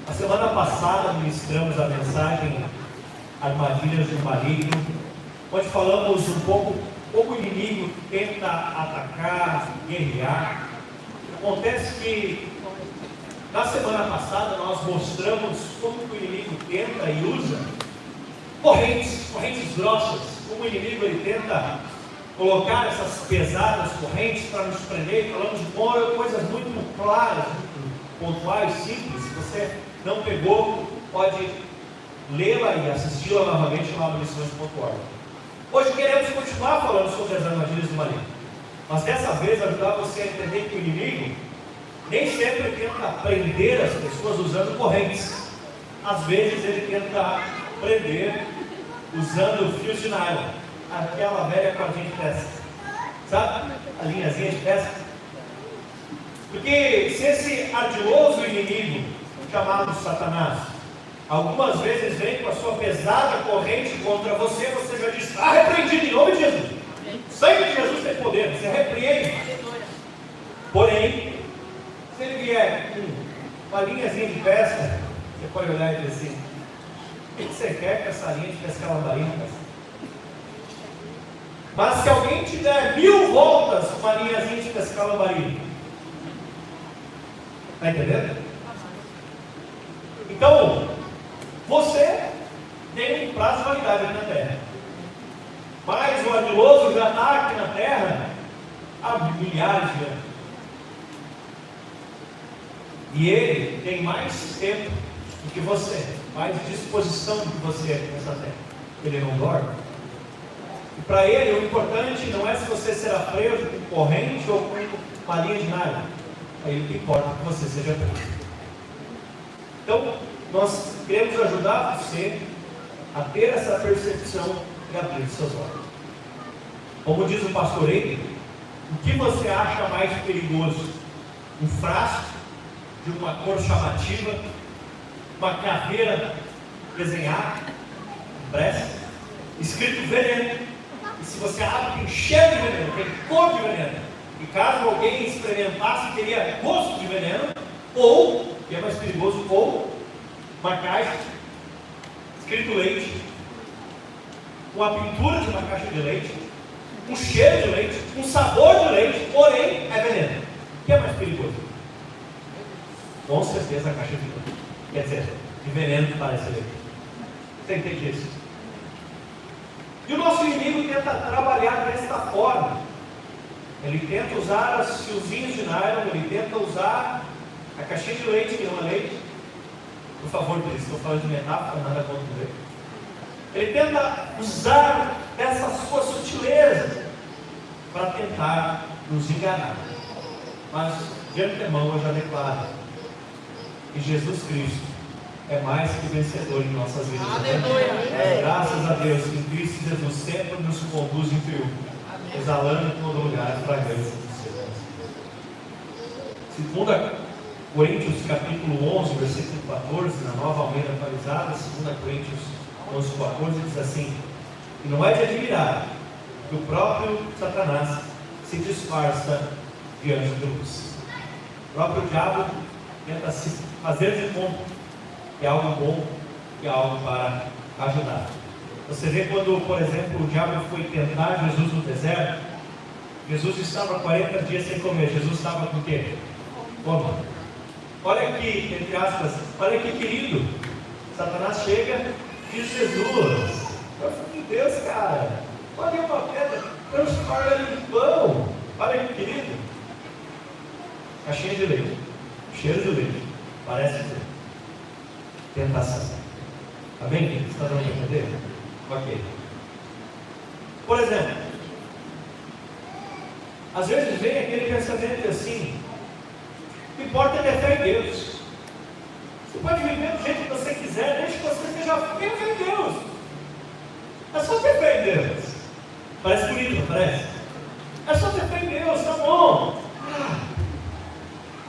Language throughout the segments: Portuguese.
A semana passada ministramos a mensagem Armadilhas do Maligno, onde falamos um pouco como o inimigo tenta atacar, guerrear. Acontece que na semana passada nós mostramos como o inimigo tenta e usa correntes grossas, como o inimigo ele tenta colocar essas pesadas correntes para nos prender. Falamos de coisas muito claras, muito pontuais, simples. Se você não pegou, pode lê-la e assisti-la novamente lá no lições.org. Hoje queremos continuar falando sobre as armadilhas do maligno, mas dessa vez ajudar você a entender que o inimigo nem sempre tenta prender as pessoas usando correntes. Às vezes ele tenta prender usando fios de nylon, aquela velha cordinha de pesca, sabe? A linhazinha de pesca. Porque se esse ardiloso inimigo, chamado Satanás, algumas vezes vem com a sua pesada corrente contra você, você já diz: ah, repreendido em nome de Jesus. O sangue de Jesus tem poder, você repreende. Porém, se ele vier com uma linhazinha de pesca, você pode olhar e dizer assim: o que você quer com essa linha de pescar lambarina? Mas se alguém te der 1000 voltas com uma linhazinha de pescar lambarina, está entendendo? Então, você tem um prazo de validade aqui na Terra, mas o ardiloso já está aqui na Terra há milhares de anos. E ele tem mais tempo do que você, mais disposição do que você nessa terra. Ele não dorme. E para ele, o importante não é se você será preso com corrente ou com uma linha de nylon. Para ele, o que importa é que você seja preso. Então, nós queremos ajudar você a ter essa percepção e abrir seus olhos. Como diz o pastor Eiler, o que você acha mais perigoso? Um frasco de uma cor chamativa, uma caveira desenhada, impressa, escrito veneno, e se você abre, tem cheiro de veneno, tem cor de veneno, e caso alguém experimentasse, teria gosto de veneno, ou, que é mais perigoso, ou uma caixa escrito leite, com a pintura de uma caixa de leite, um cheiro de leite, um sabor de leite, porém é veneno. O que é mais perigoso? Com certeza a caixa de leite. Quer dizer, de veneno que parece leite. Você entende isso? E o nosso inimigo tenta trabalhar desta forma. Ele tenta usar os fiozinhos de nylon, ele tenta usar a caixinha de leite, que não é leite. Por favor, por isso, estou falando de metáfora, nada contra o leite. Ele tenta usar essa sua sutileza para tentar nos enganar. Mas, de antemão, eu já declaro que Jesus Cristo é mais que vencedor em nossas vidas. Aleluia! Graças a Deus que Cristo Jesus sempre nos conduz em triunfo, exalando em todo lugar a fragrância do seu nome. 2 Coríntios capítulo 11, versículo 14, na Nova Almeida atualizada, 2 Coríntios 11, 14, diz assim: e não é de admirar que o próprio Satanás se disfarça diante de luz. O próprio diabo tenta se fazer de conta que é algo bom, que é algo para ajudar. Você vê quando, por exemplo, o diabo foi tentar Jesus no deserto, Jesus estava 40 dias sem comer. Jesus estava com o quê? Fome. Olha aqui, entre aspas, olha que querido, Satanás chega e diz: Jesus, pelo amor de Deus, cara, olha uma pedra, transforma ela em pão. Olha que querido, caixinha de leite, cheiro de leite, parece ser tentação. Amém? Você está dando para entender? Ok. Por exemplo, às vezes vem aquele pensamento assim: o que importa é ter fé em Deus. Você pode viver do jeito que você quiser, desde que você seja fé em Deus. É só ter fé em Deus. Parece bonito, não parece? É só ter fé em Deus, tá bom.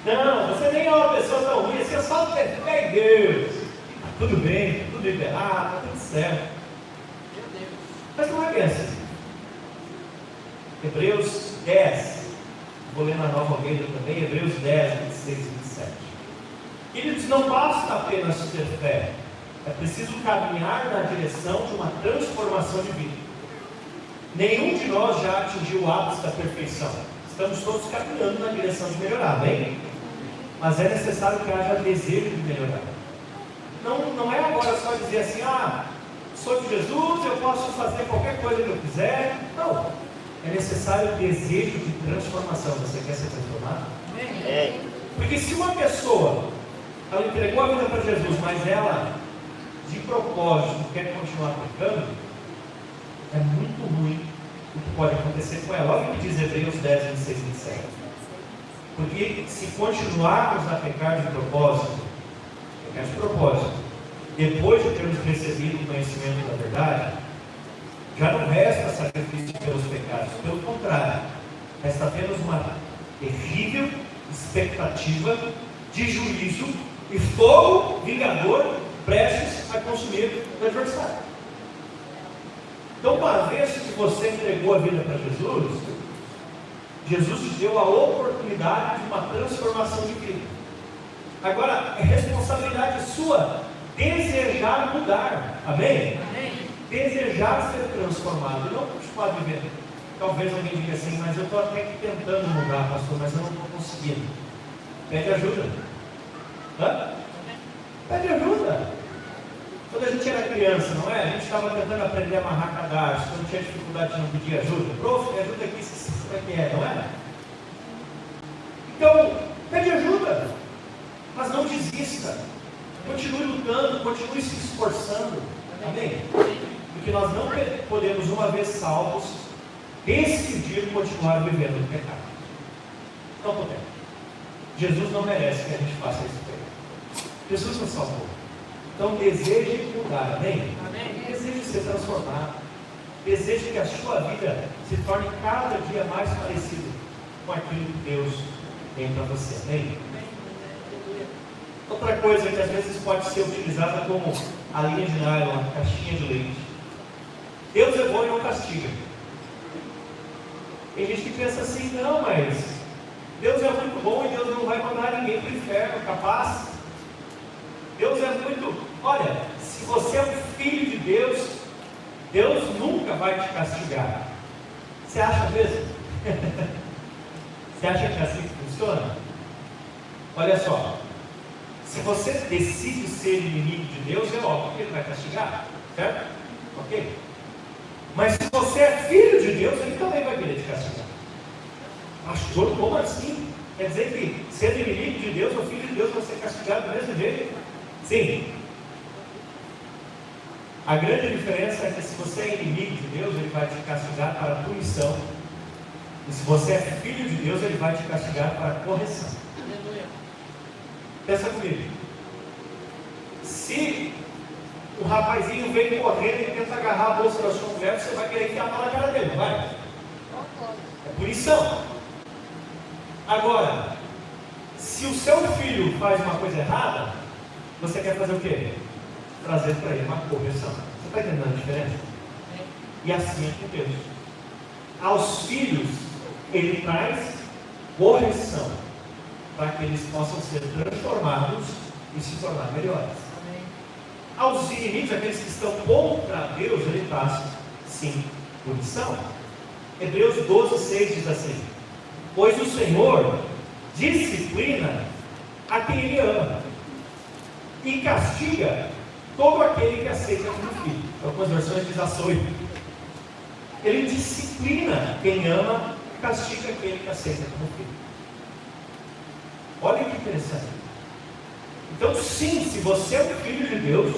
Não, você nem é uma pessoa tão ruim, você é só ter fé em Deus. Tudo bem, tudo liberado, tá tudo certo. Mas não é bem assim. Hebreus 10, vou ler na Nova Almeida também, Hebreus 10, 26 e 27. Queridos, não basta apenas ter fé, é preciso caminhar na direção de uma transformação de vida. Nenhum de nós já atingiu o ápice da perfeição. Estamos todos caminhando na direção de melhorar, bem? Mas é necessário que haja desejo de melhorar. Não é agora só dizer assim, sou de Jesus, eu posso fazer qualquer coisa que eu quiser. Não. É necessário desejo de transformação. Você quer ser transformado? Porque se uma pessoa, ela entregou a vida para Jesus, mas ela, de propósito, quer continuar pecando, é muito ruim o que pode acontecer com ela. Olha o que diz Hebreus 10, 26 e 27. Porque se continuarmos a pecar de propósito, depois de termos recebido o conhecimento da verdade, já não resta sacrifício pelos pecados. Pelo contrário, resta apenas uma terrível expectativa de juízo e fogo vingador prestes a consumir o adversário. Então, uma vez que você entregou a vida para Jesus, Jesus te deu a oportunidade de uma transformação de vida. Agora, é responsabilidade sua desejar mudar. Amém? Desejar ser transformado e não continuar vivendo. Talvez alguém diga assim, mas eu estou até tentando mudar, pastor, mas eu não estou conseguindo. Pede ajuda. Pede ajuda. Quando a gente era criança, não é? A gente estava tentando aprender a amarrar cadarço. Quando tinha dificuldade, não pedia ajuda. Prof, me ajuda aqui, como é que é, não é? Então, pede ajuda. Mas não desista. Continue lutando, continue se esforçando. Amém? Porque nós não podemos, uma vez salvos, decidir continuar vivendo no pecado. Não podemos. Jesus não merece que a gente faça isso para ele. Jesus nos salvou. Então deseje mudar, amém? Deseje ser transformado. Deseje que a sua vida se torne cada dia mais parecida com aquilo que Deus tem para você, amém? Outra coisa que às vezes pode ser utilizada como a linha de nylon, a caixinha de leite. Deus é bom e não castiga. Tem gente que pensa assim, não, mas Deus é muito bom e Deus não vai mandar ninguém para o inferno, capaz. Deus é muito... Olha, se você é um filho de Deus, Deus nunca vai te castigar. Você acha mesmo? Você acha que é assim que funciona? Olha só, se você decide ser inimigo de Deus, é óbvio que Ele vai castigar, certo? Ok? Mas se você é filho de Deus, Ele também vai querer te castigar. Pastor, como assim? Quer dizer que sendo inimigo de Deus ou filho de Deus, você é castigado do mesmo jeito? Sim. A grande diferença é que se você é inimigo de Deus, Ele vai te castigar para a punição. E se você é filho de Deus, Ele vai te castigar para a correção. Pensa comigo. Se o rapazinho vem correndo e tenta agarrar a bolsa da sua mulher, você vai querer enfiar a mão na cara dele, não vai? É punição. Agora, se o seu filho faz uma coisa errada, você quer fazer o quê? Trazer para ele uma correção. Você está entendendo a diferença? E assim é com Deus. Aos filhos, Ele traz correção, para que eles possam ser transformados e se tornar melhores. Aos inimigos, aqueles que estão contra Deus, Ele traz, sim, punição. Hebreus 12, 6 diz assim: pois o Senhor disciplina a quem Ele ama e castiga todo aquele que aceita como filho. Algumas versões diz açoite. Ele disciplina quem ama e castiga aquele que aceita como filho. Olha que interessante. Então sim, se você é um filho de Deus,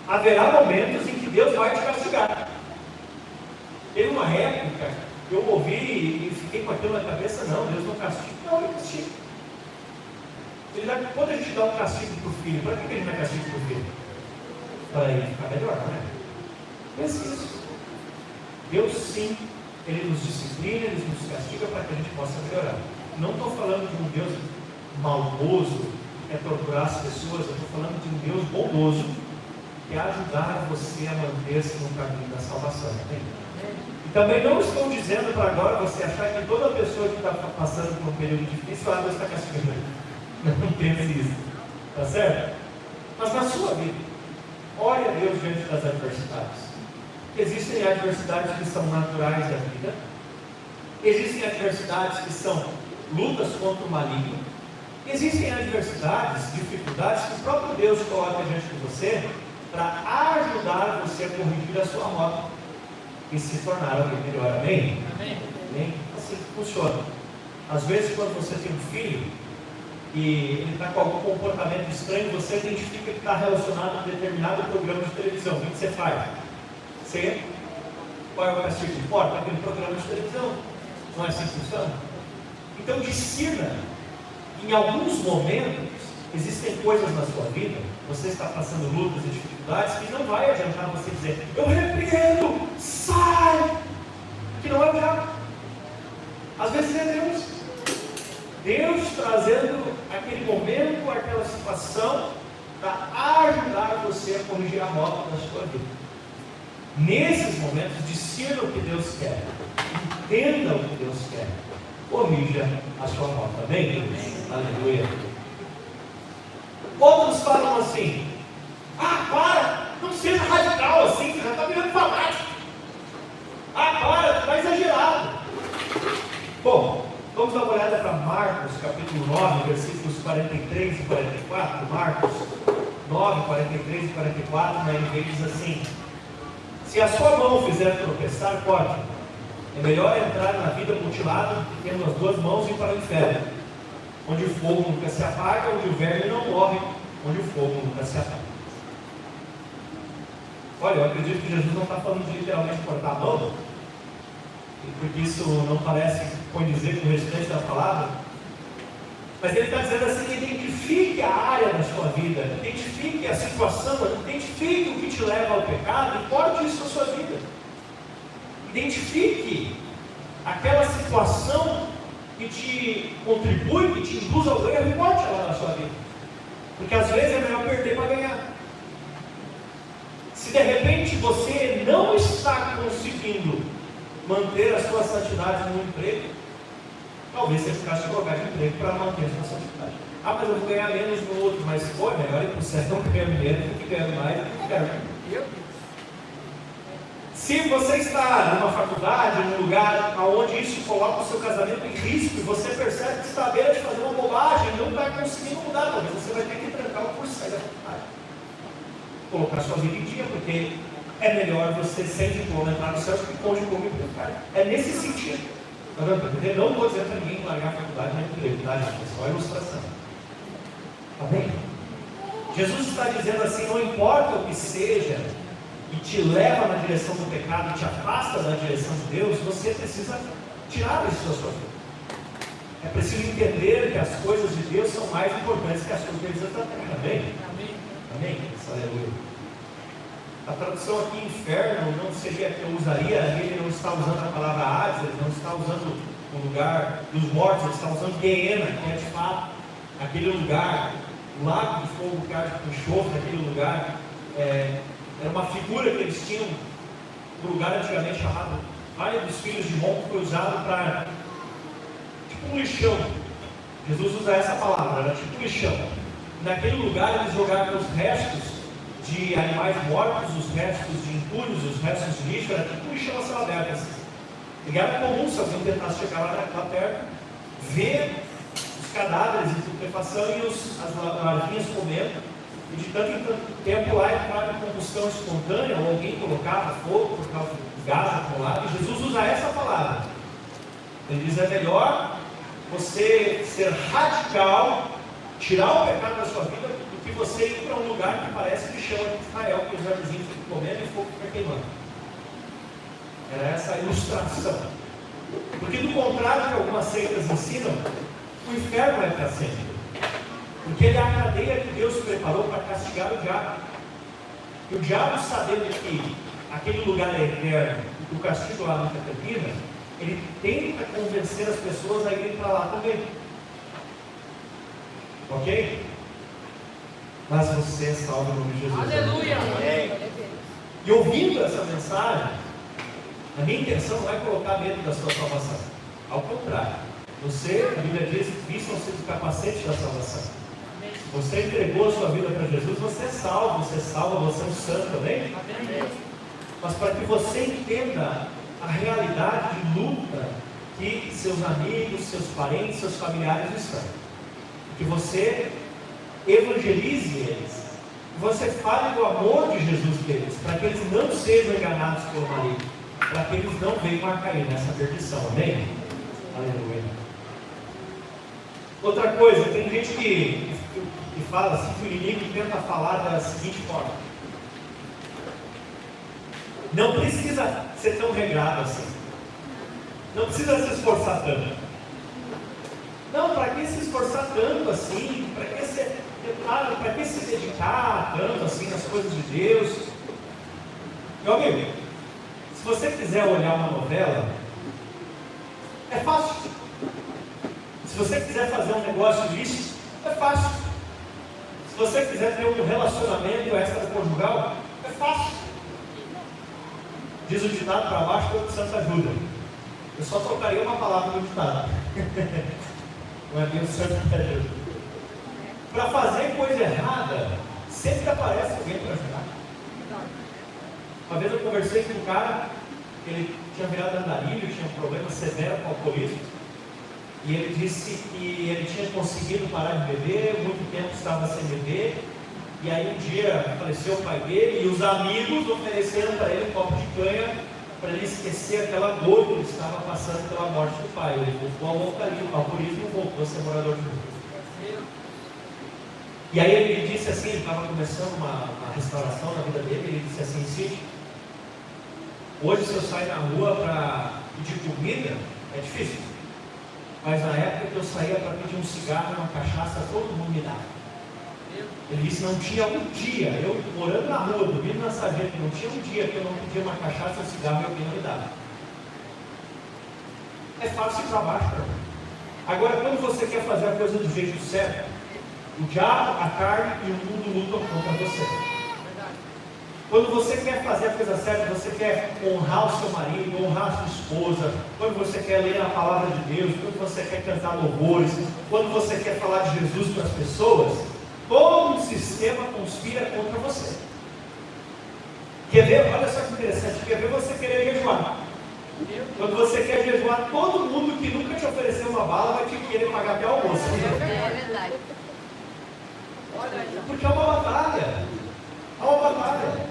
haverá momentos em que Deus vai te castigar. Teve uma época que eu ouvi e fiquei com aquilo na cabeça, não, Deus não castiga. Não, Ele castiga. Quando a gente dá um castigo para o filho, para que Ele dá castigo para o filho? Para ele ficar melhor, não é? Pense isso. Deus sim, Ele nos disciplina, Ele nos castiga para que a gente possa melhorar. Não estou falando de um Deus maldoso, que quer torturar as pessoas, eu estou falando de um Deus bondoso, que quer ajudar você a manter-se no caminho da salvação. Entende? E também não estou dizendo para agora você achar que toda pessoa que está passando por um período difícil, Deus está castigando. Não pense isso. Tá certo? Mas na sua vida, ore a Deus diante das adversidades. Existem adversidades que são naturais da vida. Existem adversidades que são lutas contra o maligno. Existem adversidades, dificuldades que o próprio Deus coloca diante de você para ajudar você a corrigir a sua rota e se tornar alguém melhor. Amém? Amém? Assim que funciona. Às vezes, quando você tem um filho e ele está com algum comportamento estranho, você identifica que está relacionado a um determinado programa de televisão. O que você faz? Você, qual é o castigo? Importa aquele programa de televisão. Não é assim que funciona? Então, discirna. Em alguns momentos, existem coisas na sua vida, você está passando lutas e dificuldades, que não vai adiantar você dizer, eu repreendo, sai! Que não é o diabo. Às vezes é Deus. Deus trazendo aquele momento, aquela situação, para ajudar você a corrigir a rota da sua vida. Nesses momentos, discirna o que Deus quer. Entenda o que Deus quer. Corrija a sua rota. Amém? Aleluia. Outros falam assim, para, não seja radical assim, você já está virando fanático. Para, está exagerado. Bom, vamos dar uma olhada para Marcos, capítulo 9, versículos 43 e 44. Marcos 9, 43 e 44, na NVI diz assim: se a sua mão fizer tropeçar, corte. É melhor entrar na vida mutilado, tendo as duas mãos e ir para o inferno, onde o fogo nunca se apaga, onde o verme não morre, onde o fogo nunca se apaga. Olha, eu acredito que Jesus não está falando de literalmente cortar a mão, porque isso não parece condizer com o restante da palavra, mas ele está dizendo assim: identifique a área da sua vida, identifique a situação, identifique o que te leva ao pecado e corte isso na sua vida. Identifique aquela situação que te contribui, que te induz ao erro, e corte ela na sua vida. Porque às vezes é melhor perder para ganhar. Se de repente você não está conseguindo manter a sua santidade no emprego, talvez você ficasse no lugar de emprego para manter a sua santidade. Mas eu vou ganhar menos no outro, mas pô, é melhor ir para o céu ganhando menos do que ganhando mais, Se você está numa faculdade, num lugar onde isso coloca o seu casamento em risco, e você percebe que está à beira de fazer uma bobagem, não está conseguindo mudar, talvez você vai ter que trancar o curso e sair da faculdade. Colocar sua vida em dia, porque é melhor você sem diploma entrar no céu do que com diploma e emprego. É nesse sentido. Tá vendo? Não vou dizer para ninguém largar a faculdade na emprego, tá, gente? É só ilustração. Tá bem? Jesus está dizendo assim: não importa o que seja e te leva na direção do pecado, e te afasta da direção de Deus, você precisa tirar isso da sua vida. É preciso entender que as coisas de Deus são mais importantes que as coisas deles da terra. Amém? Amém? Amém? Aleluia. A tradução aqui, inferno, não seria que eu usaria, ele não está usando a palavra Hades, ele não está usando o lugar dos mortos, ele está usando Gehenna, que é de fato aquele lugar, o lago de fogo, o lugar de enxofre, aquele lugar, era uma figura que eles tinham no lugar antigamente chamado Vale dos Filhos de Mon, que foi usado para, tipo um lixão. Jesus usa essa palavra, era tipo um lixão. Naquele lugar eles jogavam os restos de animais mortos, os restos de entulhos, os restos de lixo, era tipo um lixão a céu aberto assim. E era comum, se alguém tentasse chegar lá perto, ver os cadáveres em putrefação e as larvinhas comendo. E de tanto em tanto tempo lá entrava em combustão espontânea, ou alguém colocava fogo por causa do gás acumulado, e Jesus usa essa palavra. Ele diz: é melhor você ser radical, tirar o pecado da sua vida, do que você ir para um lugar que parece que chama de Israel, que os jardizinhos ficam comendo e o fogo fica queimando. Era essa a ilustração. Porque do contrário que algumas seitas ensinam, o inferno é para sempre. Porque ele é a cadeia que Deus preparou para castigar o diabo. E o diabo, sabendo que aquele lugar é eterno e que o castigo lá nunca termina, ele tenta convencer as pessoas a irem para lá também. Ok? Mas você é salvo no nome de Jesus. Aleluia! E ouvindo essa mensagem, a minha intenção não é colocar medo da sua salvação. Ao contrário, você, a Bíblia diz, vistam-se do capacete da salvação. você entregou a sua vida para Jesus, você é salvo, você é salvo, você é um santo, amém? Mas para que você entenda a realidade de luta que seus amigos, seus parentes, seus familiares estão, que você evangelize eles, que você fale do amor de Jesus deles, para que eles não sejam enganados pelo maligno, para que eles não venham a cair nessa perdição, amém? Aleluia. Outra coisa, tem gente que fala assim, que o inimigo tenta falar da seguinte forma: não precisa ser tão regrado assim, não precisa se esforçar tanto. Não, para que se esforçar tanto assim? Para que se dedicar tanto assim nas coisas de Deus? Meu amigo, se você quiser olhar uma novela, é fácil. Se você quiser fazer um negócio disso, é fácil. Se você quiser ter um relacionamento extraconjugal, é fácil. Diz o ditado: para baixo todo santo ajuda. Eu só trocaria uma palavra no ditado. Não é bem o santo ajuda. Para fazer coisa errada, sempre aparece alguém para ajudar. Uma vez eu conversei com um cara, ele tinha virado andarilho, tinha um problema severo com o alcoolismo, e ele disse que ele tinha conseguido parar de beber, muito tempo estava sem beber, e aí um dia faleceu o pai dele, e os amigos ofereceram para ele um copo de canha, para ele esquecer aquela dor que ele estava passando pela morte do pai. Ele voltou ao alcoolismo e voltou a ser morador de rua. E aí ele me disse assim, ele estava começando uma restauração na vida dele, ele disse assim: Cid, hoje se eu sair na rua para pedir comida, é difícil. Mas na época que eu saía para pedir um cigarro, uma cachaça, todo mundo me dava. Ele disse: não tinha um dia, eu morando na rua, dormindo na sarjeta, não tinha um dia que eu não pedia uma cachaça, um cigarro e alguém não me dava. É fácil ir para baixo, para mim. Agora, quando você quer fazer a coisa do jeito certo, o diabo, a carne e o mundo lutam contra você. Quando você quer fazer a coisa certa, você quer honrar o seu marido, honrar a sua esposa, quando você quer ler a palavra de Deus, quando você quer cantar louvores, quando você quer falar de Jesus para as pessoas, todo o sistema conspira contra você. Quer ver? Olha só que interessante, quer ver você querer jejuar. Quando você quer jejuar, todo mundo que nunca te ofereceu uma bala vai te querer pagar até o almoço. É verdade. Porque é uma batalha. É uma batalha.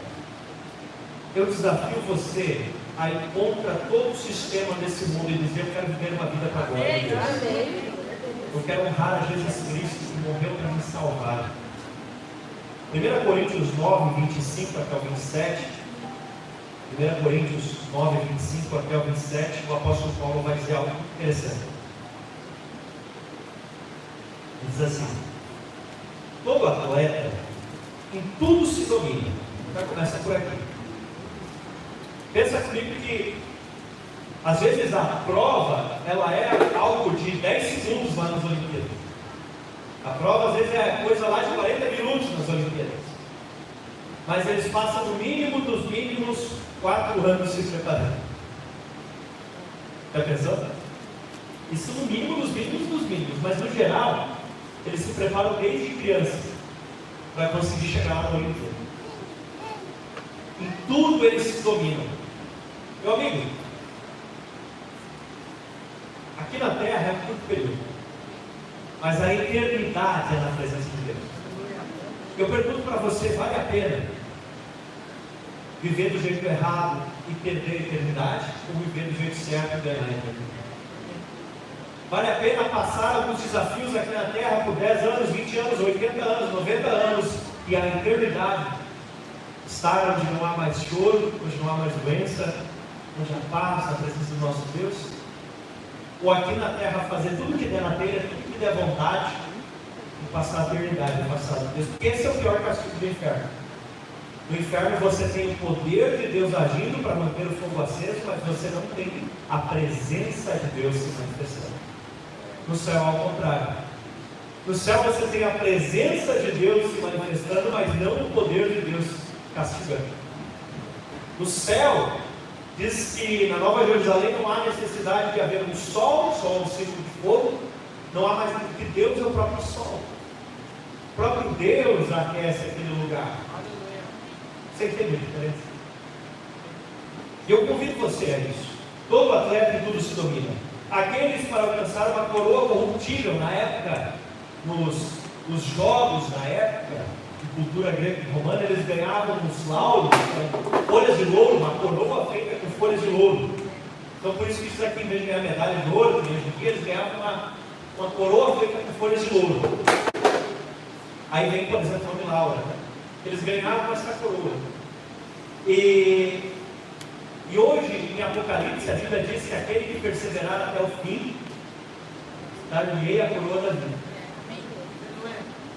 Eu desafio você a ir contra todo o sistema desse mundo e dizer: eu quero viver uma vida para a glória de Deus. Eu quero honrar a Jesus Cristo que morreu para me salvar. 1 Coríntios 9, 25 até o 27. 1 Coríntios 9, 25 até o 27. O apóstolo Paulo vai dizer algo interessante. Ele diz assim: todo atleta em tudo se domina. Já começa por aqui. Pensa comigo que às vezes a prova ela é algo de 10 segundos lá nas Olimpíadas. A prova às vezes é coisa lá de 40 minutos nas Olimpíadas. Mas eles passam no mínimo dos mínimos 4 anos se preparando. Já pensou? Isso no mínimo dos mínimos dos mínimos. Mas no geral, eles se preparam desde criança para conseguir chegar lá na Olimpíada. Em tudo eles se dominam. Meu amigo, aqui na Terra é um curto período, mas a eternidade é na presença de Deus. Eu pergunto para você: vale a pena viver do jeito errado e perder a eternidade, ou viver do jeito certo e ganhar a eternidade? Vale a pena passar alguns desafios aqui na Terra por 10 anos, 20 anos, 80 anos, 90 anos e a eternidade estar onde não há mais choro, onde não há mais doença, onde há paz na presença do nosso Deus? Ou aqui na Terra fazer tudo que der na telha, tudo que der vontade e passar a eternidade afastado de Deus? Porque esse é o pior castigo do inferno. No inferno você tem o poder de Deus agindo para manter o fogo aceso, mas você não tem a presença de Deus se manifestando. No céu, ao contrário. No céu você tem a presença de Deus se manifestando, mas não o poder de Deus castigando. No céu, diz que na Nova Jerusalém não há necessidade de haver um sol, um símbolo de fogo, não há mais, porque Deus é o próprio sol. próprio Deus aquece aquele lugar. Você entende a diferença? E eu convido você a isso. Todo atleta e tudo se domina. Aqueles para alcançar uma coroa corruptível na época, nos jogos da época, de cultura grega e romana, eles ganhavam uns lauros, folhas de louro, uma coroa feita com folhas de louro. Então por isso que isso aqui, em vez de ganhar medalha de ouro, eles ganhavam uma coroa feita com folhas de louro. Aí vem, por exemplo, o nome Laura. Eles ganhavam essa coroa. E hoje, em Apocalipse, a Bíblia diz que aquele que perseverar até o fim, dar-lhe a coroa da vida.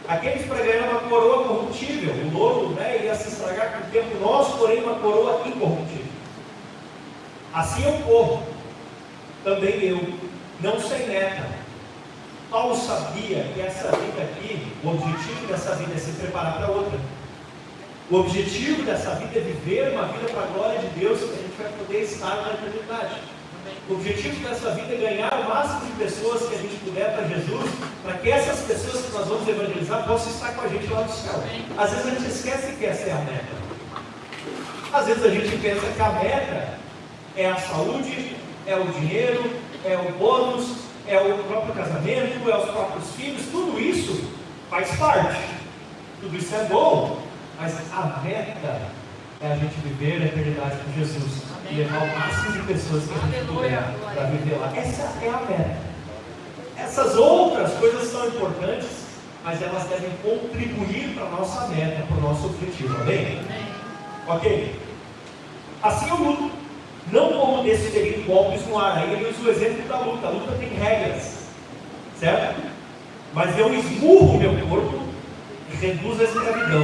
Aqueles para ganhar uma coroa corruptível, o louro, ia se estragar com o tempo, nós, porém, uma coroa incorruptível. Assim eu corro, também eu, não sem meta. Paulo sabia que essa vida aqui, o objetivo dessa vida é se preparar para outra. O objetivo dessa vida é viver uma vida para a glória de Deus, que a gente vai poder estar na eternidade. O objetivo dessa vida é ganhar o máximo de pessoas que a gente puder para Jesus, para que essas pessoas que nós vamos evangelizar possam estar com a gente lá no céu. Às vezes a gente esquece que essa é a meta. Às vezes a gente pensa que a meta é a saúde, é o dinheiro, é o bônus, é o próprio casamento, é os próprios filhos. Tudo isso faz parte. Tudo isso é bom. Mas a meta é a gente viver a eternidade com Jesus. Amém. E levar o máximo de pessoas que a gente puder para viver lá. Essa é a meta. Essas outras coisas são importantes, mas elas devem contribuir para a nossa meta, para o nosso objetivo. Amém? Amém. Ok? Assim eu luto. Não como desferindo golpes no ar. Aí ele usa o exemplo da luta. A luta tem regras. Certo? Mas eu esmurro o meu corpo e reduzo a escravidão,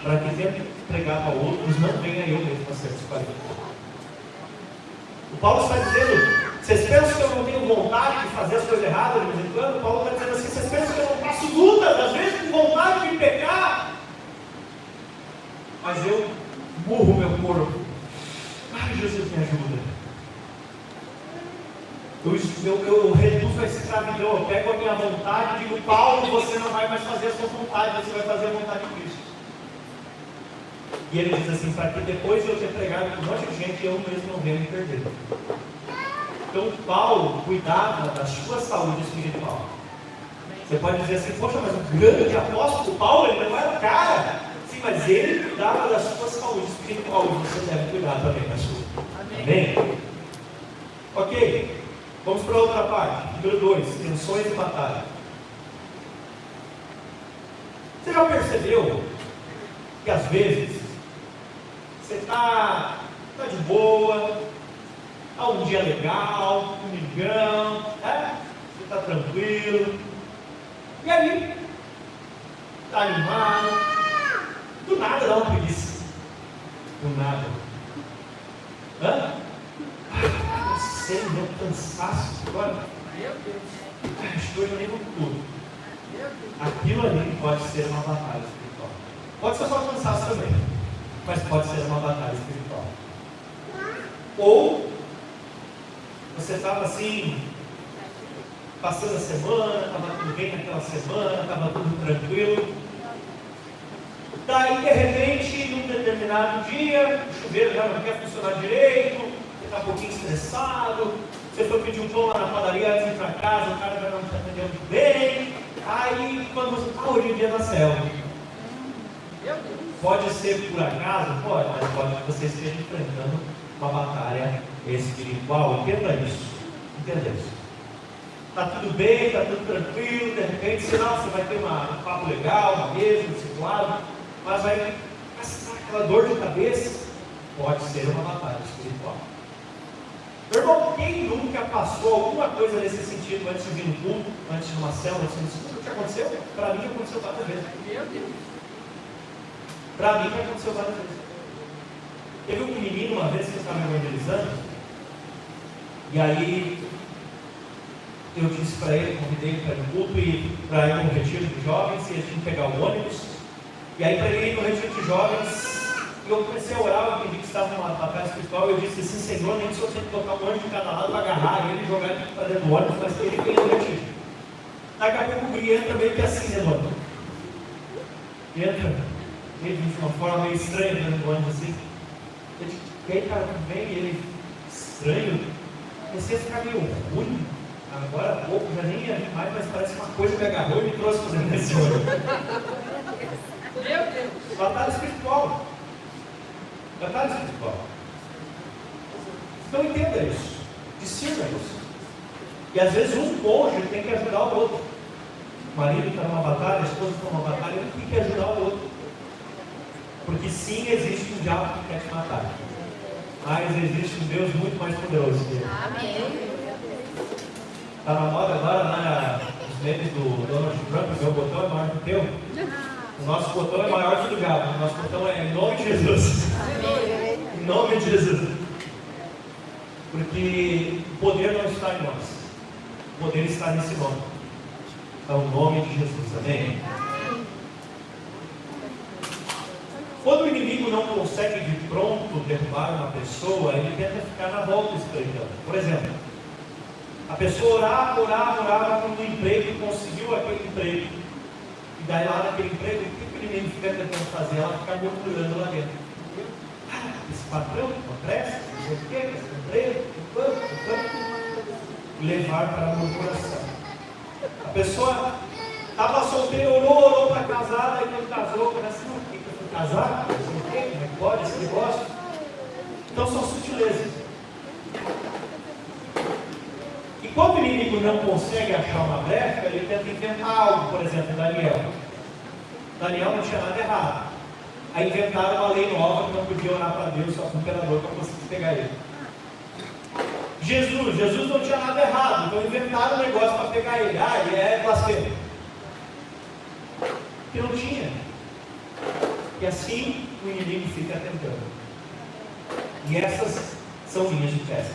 para que tento pregar para outros, não venha eu mesmo a ser escolhido. O Paulo está dizendo, vocês pensam que eu não tenho vontade de fazer as coisas erradas de vez em quando? O Paulo está dizendo assim, vocês pensam que eu não passo lutas, às vezes com vontade de pecar? Mas eu murro meu corpo. Ai, Jesus, me ajuda. Eu reduzo a escravidão, eu pego a minha vontade e digo, Paulo, você não vai mais fazer a sua vontade, você vai fazer a vontade de Cristo. E ele diz assim, para que depois de eu ter pregado com um monte de gente, eu mesmo não venha me perder. Então Paulo cuidava da sua saúde espiritual. Você pode dizer assim, poxa, mas o grande apóstolo Paulo, ele não era o cara. Sim, mas ele cuidava da sua saúde espiritual, e você deve cuidar também da sua. Amém? Ok. Vamos para a outra parte, número 2, tensões e batalha. Você já percebeu que às vezes você está de boa, está um dia legal, um migão, você está tranquilo, e aí está animado, do nada dá uma preguiça, do nada. Sei, meu cansaço agora. Meu Deus. Acho que hoje eu nem vou tudo. Aquilo ali pode ser uma batalha espiritual. Pode ser só cansaço também, mas pode ser uma batalha espiritual. Ou você estava assim, passando a semana, estava tudo bem naquela semana, estava tudo tranquilo. Daí, de repente, num determinado dia, o chuveiro já não quer funcionar direito. Está um pouquinho estressado, você foi pedir um pão lá na padaria antes de ir para casa, o cara já não está atendendo muito bem, aí quando você hoje em dia da selva. Pode ser por acaso? Pode, mas pode que você esteja enfrentando uma batalha espiritual. Entenda isso. Entenda isso. Está tudo bem, está tudo tranquilo, de repente, senão você vai ter um papo legal, uma mesa, um circulado, mas vai aquela dor de cabeça. Pode ser uma batalha espiritual. Meu irmão, quem nunca passou alguma coisa nesse sentido antes de vir no culto, antes de uma célula, antes de um estudo? O que aconteceu? Para mim já aconteceu várias vezes. Meu Deus. Para mim já aconteceu várias vezes. Teve um menino uma vez que eu estava evangelizando, e aí eu disse para ele, convidei ele para ir no culto e para ir no retiro de jovens, e ele tinha que pegar o ônibus. E aí para ele ir no retiro de jovens, eu comecei a orar, eu pedi que estava numa batalha espiritual, eu disse assim, Senhor, nem que o Senhor tem que colocar um anjo de cada lado para agarrar ele e jogar ele para dentro do ônibus, mas que ele venha no retiro. Daqui a pouco o guri entra meio que assim, né, mano? entra ele de uma forma meio estranha dentro do ônibus assim. E aí, cara, vem ele estranho, comecei a ficar meio ruim. Agora há pouco, já nem ia mais, mas parece que uma coisa me agarrou e me trouxe para dentro desse ônibus. Meu Deus! Batalha espiritual. Batalha espiritual. Então entenda isso. Discirna isso. E às vezes um cônjuge tem que ajudar o outro. O marido está numa batalha, a esposa está numa batalha, ele tem que ajudar o outro. Porque sim, existe um diabo que quer te matar. Mas existe um Deus muito mais poderoso que ele. Amém. Está na moda agora, os memes do Donald Trump, o meu botão é maior que o teu. O nosso botão é maior que o do diabo. O nosso botão é em nome de Jesus. Amém. Em nome de Jesus. Porque o poder não está em nós. O poder está nesse nome. É o nome de Jesus. Amém? Quando o inimigo não consegue de pronto derrubar uma pessoa, ele tenta ficar na volta espreitando. Por exemplo, a pessoa orava por um emprego, conseguiu aquele emprego. E daí lá naquele emprego, o que o inimigo fica tentando fazer? Ela fica murmurando lá dentro. Esse patrão não presta, não sei o quê, esse emprego, levar para a murmuração. A pessoa estava solteira, orou para casar, e quando casou, parece que não fica casar, não sei o quê, como é que pode esse negócio? Então são sutilezas. E quando o inimigo não consegue achar uma brecha, ele tenta inventar algo. Por exemplo, Daniel não tinha nada errado. Aí inventaram uma lei nova que não podia orar para Deus, só para o imperador, para conseguir pegar ele. Jesus não tinha nada errado, então inventaram um negócio para pegar ele. Ele é blasfemo. Que não tinha. E assim o inimigo fica tentando. E essas são linhas de pesca.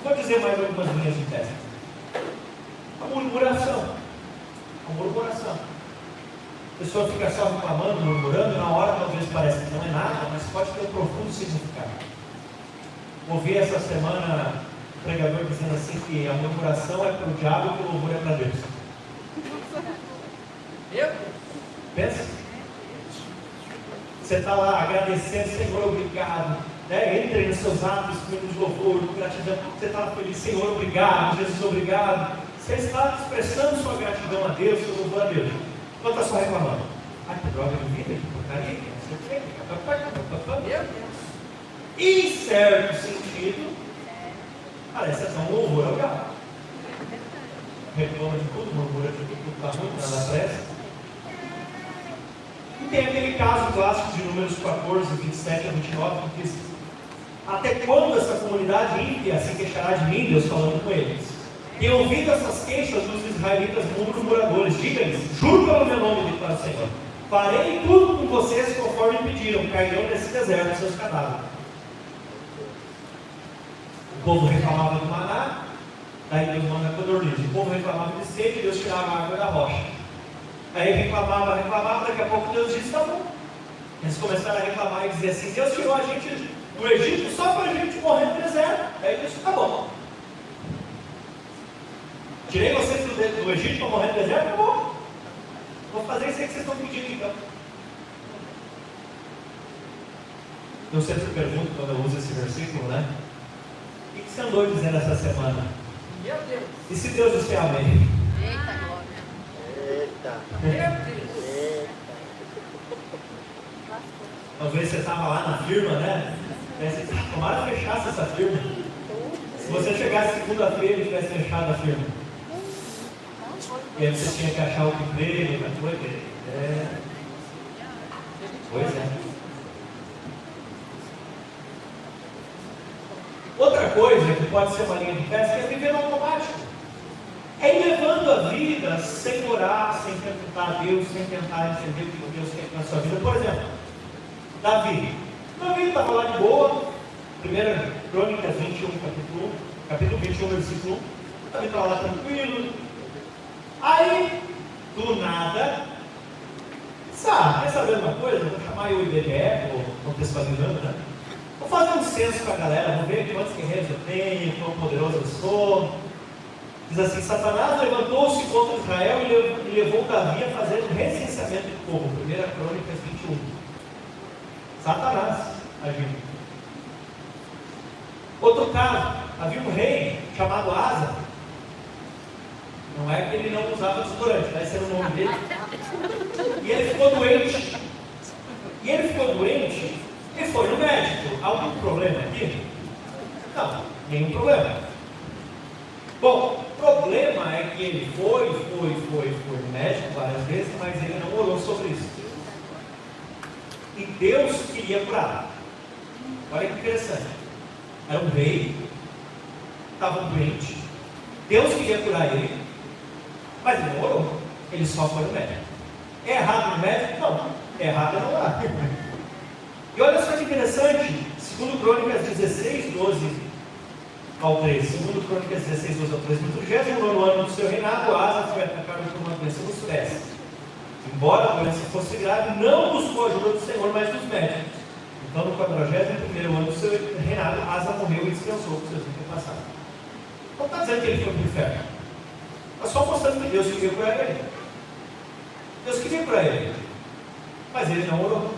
Vou dizer mais algumas linhas de pesca. A murmuração. A pessoa fica só reclamando, murmurando, na hora talvez parece que não é nada, mas pode ter um profundo significado. Ouvi essa semana um pregador dizendo assim que a murmuração é para o diabo e que o louvor é para Deus. Pensa? Você está lá agradecendo, Senhor, obrigado. Entre nos seus atos de louvor, de gratidão. Você está feliz, Senhor, obrigado, Jesus, obrigado. Você está expressando sua gratidão a Deus, seu louvor a Deus. Então está só reclamando. Que droga de vida, que porcaria, que não sei o quê. Em certo sentido, parece até um louvor ao diabo. Reclama de tudo, murmura de tudo, está ruim, nada presta. E tem aquele caso clássico de Números 14, 27 a 29, que diz: até quando essa comunidade ímpia se queixará de mim, Deus falando com eles? E ouvindo essas queixas dos israelitas murmuradores, diga-lhes: juro pelo meu nome, declara o Senhor, farei tudo com vocês conforme pediram, cairão nesse deserto seus cadáveres. O povo reclamava do maná, daí Deus manda codorniz. O povo reclamava de sede, Deus tirava a água da rocha. Aí reclamava, daqui a pouco Deus disse: tá bom. Eles começaram a reclamar e dizer assim: Deus tirou a gente do Egito só para a gente morrer no deserto. Aí Deus disse: tá bom. Tirei vocês do Egito para morrer no deserto? Tá bom. Vou fazer isso aí que vocês estão pedindo então. Eu sempre pergunto quando eu uso esse versículo, né? O que você andou dizendo essa semana? Meu Deus. E se Deus disser amém? Eita, glória. Eita. Meu Deus. Talvez você estava lá na firma, né? Tomara que fechasse essa firma. Se você chegasse segunda-feira e tivesse fechado a firma. E aí você tinha que achar outro emprego, Pois é. Outra coisa que pode ser uma linha de pesca é viver no automático. É ir levando a vida sem orar, sem perguntar a Deus, sem tentar entender o que Deus quer na sua vida. Por exemplo, Davi estava lá de boa, 1 Crônicas 21, capítulo 21, versículo 1. Davi estava lá tranquilo. Aí, do nada, quer saber uma coisa? Vou chamar o IBGE, ou contextualizando, né? Vou fazer um censo com a galera, vou ver quantos guerreiros eu tenho, quão poderoso eu sou. Diz assim: Satanás levantou-se contra Israel e levou Davi a fazer o recenseamento do povo. 1 Crônicas 21. Satanás agindo. Outro caso, havia um rei chamado Asa. Não é que ele não usava desodorante, vai ser o nome dele. E ele ficou doente. E foi no médico. Algum problema aqui? Não, nenhum problema. Bom, o problema é que ele foi no médico várias vezes, mas ele não orou sobre isso. E Deus queria curá-lo. Olha que interessante. Era um rei, estava doente. Deus queria curar ele, mas ele não orou. Ele só foi no médico. É errado no médico? Não. É errado é não orar. E olha só que interessante. 2 Crônicas 16, 12 ao 13. 2 Crônicas 16, 12 ao 13. No 39º ano do seu reinado, Asa foi atacado por uma doença nos pés. Embora a doença fosse grave, não buscou a ajuda do Senhor, mas dos médicos. Então, no 41º ano do seu reinado, Asa morreu e descansou com seus antepassados. Não está dizendo que ele foi para o inferno. Está só mostrando que Deus queria curar ele. Deus queria curar ele. Mas ele não orou.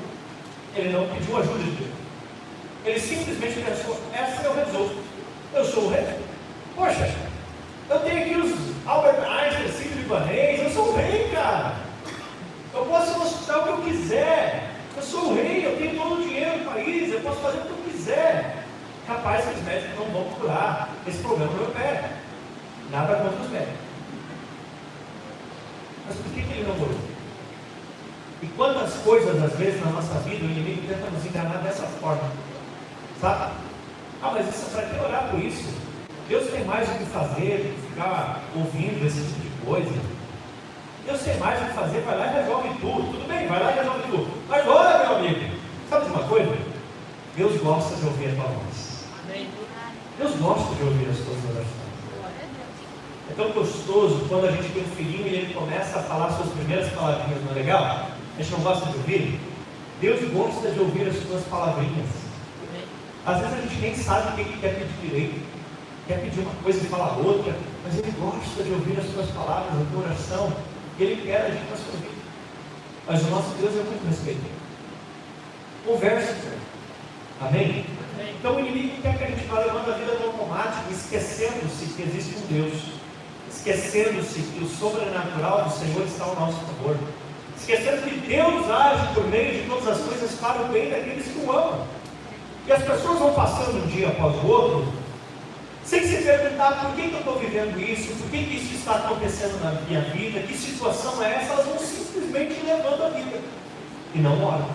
Ele não pediu ajuda de Deus. Ele simplesmente pensou: essa eu resolvo. Eu sou o rei. Poxa, eu tenho aqui os Albert Einstein, sírio-libanês. Eu sou o rei, cara. Eu posso mostrar o que eu quiser. Eu sou o rei, eu tenho todo o dinheiro do país. Eu posso fazer o que eu quiser. Capaz que os médicos não vão curar esse problema no meu pé. Nada contra os médicos. Mas por que ele não orou? E quantas coisas, às vezes, na nossa vida, o inimigo tenta nos enganar dessa forma. Sabe? Mas isso é para que orar por isso? Deus tem mais o que fazer do que ficar ouvindo esse tipo de coisa. Deus tem mais o que fazer, vai lá e resolve tudo. Tudo bem, vai lá e resolve tudo. Mas ora, meu amigo, sabe de uma coisa? Deus gosta de ouvir a tua voz. Deus gosta de ouvir as tuas orações. É tão gostoso quando a gente tem um filhinho e ele começa a falar suas primeiras palavrinhas, não é legal? A gente não gosta de ouvir? Deus gosta de ouvir as suas palavrinhas. Às vezes a gente nem sabe o que quer pedir direito, quer pedir uma coisa e falar outra, mas Ele gosta de ouvir as suas palavras, a tua oração, e Ele quer agir na sua vida. Mas o nosso Deus é muito respeitoso. Conversa com Ele. Amém? Então o inimigo quer que a gente vá levando a vida no automático, esquecendo-se que existe um Deus, esquecendo-se que o sobrenatural do Senhor está ao nosso favor, esquecendo que Deus age por meio de todas as coisas para o bem daqueles que o amam. E as pessoas vão passando um dia após o outro, sem se perguntar por que eu estou vivendo isso, por que isso está acontecendo na minha vida, que situação é essa. Elas vão simplesmente levando a vida e não oram.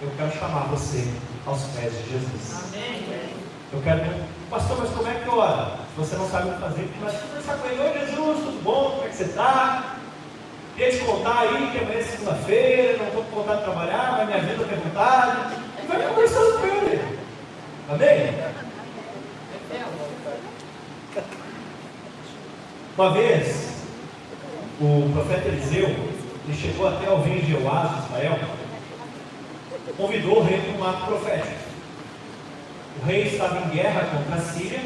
Eu quero chamar você aos pés de Jesus. Amém. Eu quero, pastor, mas como é que ora? Se você não sabe o que fazer, mas conversar com ele: oi Jesus, tudo bom? Como é que você está? Queria te contar aí que amanhã é segunda-feira, não vou voltar a trabalhar, mas minha vida tem vontade. E vai conversando com ele. Amém? Uma vez, o profeta Eliseu, ele chegou até ao rei de Jeoás, de Israel, convidou o rei para um ato profético. O rei estava em guerra contra a Síria,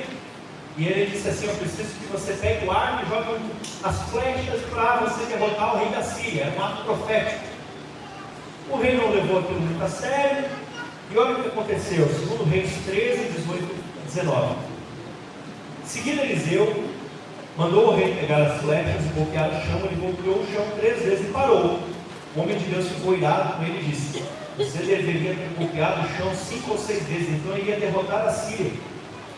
e ele disse assim: eu preciso que você pegue o arco e jogue as flechas para você derrotar o rei da Síria. Era um ato profético. O rei não levou aquilo muito a sério, e olha o que aconteceu. Segundo Reis 13, 18, 19. Em seguida, Eliseu mandou o rei pegar as flechas e golpear o chão. Ele golpeou o chão 3 vezes e parou. O homem de Deus ficou irado com ele e disse: você deveria ter golpeado o chão 5 ou 6 vezes, então ele ia derrotar a Síria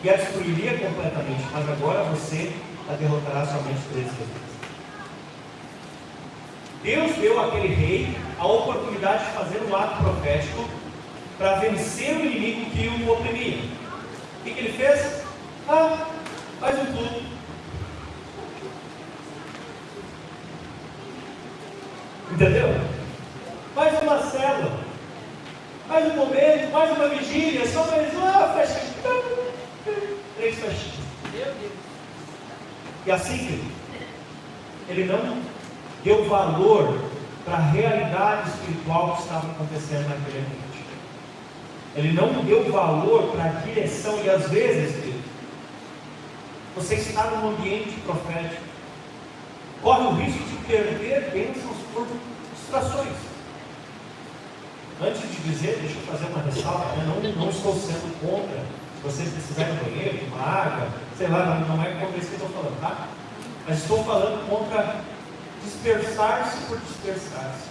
e a destruiria completamente, mas agora você a derrotará somente 3 vezes. Deus deu àquele rei a oportunidade de fazer um ato profético para vencer o inimigo que o oprimia. O que ele fez? Faz um culto. Entendeu? Mais uma célula, mais um momento, mais uma vigília, só mais uma festinha. 3 festinhas. E assim, ele não deu valor para a realidade espiritual que estava acontecendo naquele ambiente. Ele não deu valor para a direção, e às vezes, Você está num ambiente profético. Corre o risco de perder bênçãos por distrações. Antes de dizer, deixa eu fazer uma ressalva, não estou sendo contra. Se vocês precisarem de banheiro, uma água, sei lá, não é contra isso que eu estou falando, tá? Mas estou falando contra dispersar-se por dispersar-se.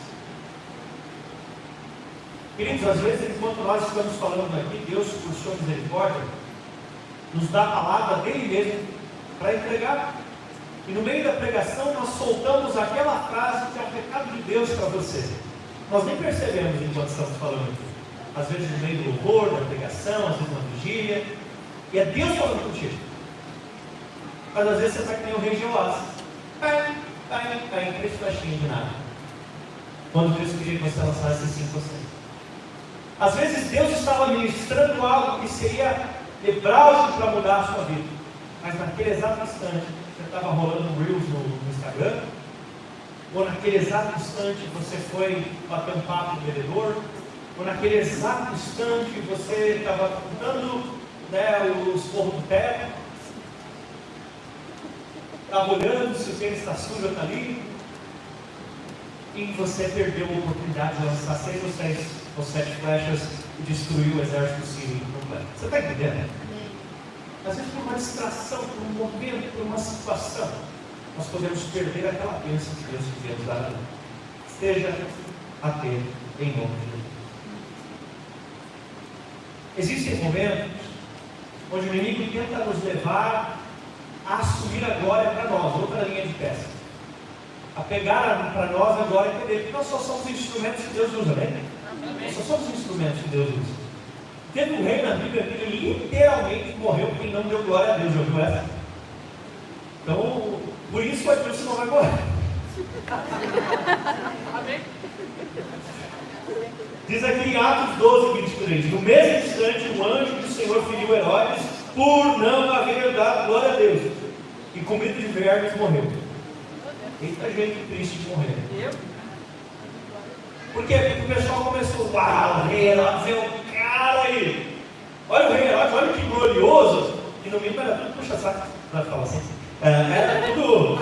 Queridos, às vezes, enquanto nós estamos falando aqui, Deus, por sua misericórdia, nos dá a palavra dele mesmo para entregar. E no meio da pregação, nós soltamos aquela frase que é o recado de Deus para você. Nós nem percebemos enquanto estamos falando aqui. Às vezes no meio do louvor, da pregação, às vezes na vigília. E é Deus falando contigo. Mas às vezes você está que nem o rei Jeoás. Em 3 flechinhas de nada. Quando Deus queria que você lançasse 5%. Às vezes Deus estava ministrando algo que seria nevrálgico para mudar a sua vida. Mas naquele exato instante, você estava rolando um Reels no Instagram, ou naquele exato instante você foi bater um papo no vendedor, ou naquele exato instante você estava contando os forros do teto, estava olhando se o tênis está sujo ou está limpo, e você perdeu a oportunidade de lançar 6 ou 7 flechas e destruir o exército sírio completo. Você está entendendo? Às vezes por uma distração, por um momento, por uma situação, nós podemos perder aquela bênção que Deus queria nos dar. Esteja atento em nome de Deus. Existem momentos onde o inimigo tenta nos levar a assumir a glória para nós, outra linha de peça. A pegar para nós a glória e entender que nós só somos instrumentos que Deus usa, né? Nós só somos instrumentos que Deus usa. Teve um rei na Bíblia que ele literalmente morreu porque não deu glória a Deus, já ouviu essa? Então, por isso o Edilson não vai morrer. Amém? Diz aqui em Atos 12, 23, no mesmo instante um anjo do Senhor feriu Herodes por não haver dado glória a Deus, e com medo de vermes morreu. Eita gente triste de morrer. Por quê? Porque o pessoal começou, uau, o rei Herodes é o cara aí. Olha o rei Herodes, olha que glorioso. E no mínimo era tudo puxa-saco, para falar assim. Era tudo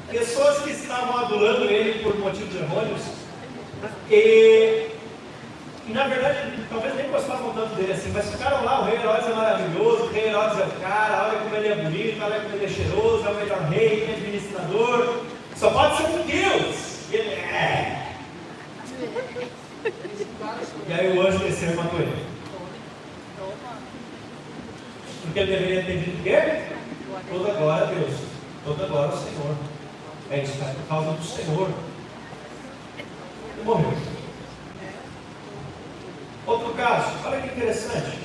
pessoas que estavam adulando ele por motivos errôneos. E na verdade, talvez nem gostavam tanto dele assim, mas ficaram lá, o rei Herodes é maravilhoso, o rei Herodes é o cara, olha como ele é bonito, olha como ele é cheiroso, é o melhor rei, é administrador, só pode ser um Deus. E ele é. E aí o anjo desceu e matou ele. Porque ele deveria ter dito o quê? Toda glória a Deus, toda glória ao Senhor. É isso, é por causa do Senhor. Ele morreu. Outro caso, olha que interessante.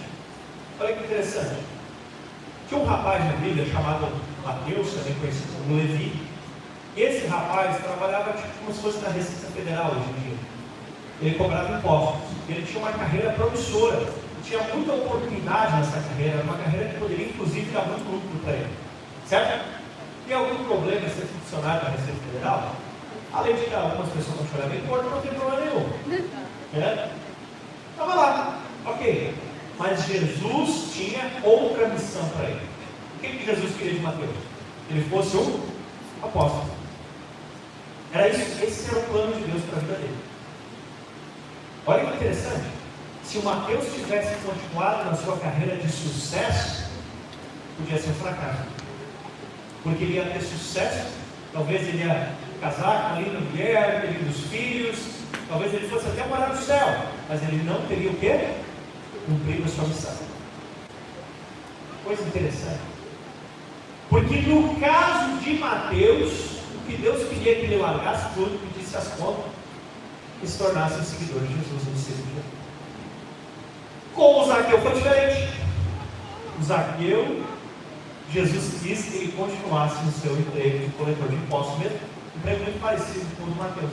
Olha que interessante. Tinha um rapaz na Bíblia chamado Mateus, também conhecido como Levi. E esse rapaz trabalhava tipo, como se fosse na Receita Federal hoje em dia. Ele cobrava impostos. Ele tinha uma carreira promissora. Tinha muita oportunidade nessa carreira. Uma carreira que poderia inclusive dar muito lucro para ele. Certo? Tem algum problema em ser funcionário da Receita Federal? Além de que algumas pessoas vão chorar bem forte, não tem problema nenhum. Estava lá, ok. Mas Jesus tinha outra missão para ele. O que Jesus queria de Mateus? Que ele fosse um apóstolo. Era isso, esse era o plano de Deus para a vida dele. Olha que interessante. Se o Mateus tivesse continuado na sua carreira de sucesso, podia ser um fracasso. Porque ele ia ter sucesso, talvez ele ia casar com a linda mulher, ter lindos filhos, talvez ele fosse até morar no céu, mas ele não teria o quê? Cumprido a sua missão. Coisa interessante. Porque no caso de Mateus, o que Deus queria que ele largasse tudo, pedisse as contas e se tornasse um seguidor de Jesus no seu dia. Com o Zaqueu foi diferente. O Zaqueu, Jesus quis que ele continuasse no seu emprego de coletor de impostos mesmo, um emprego muito parecido com o do Mateus.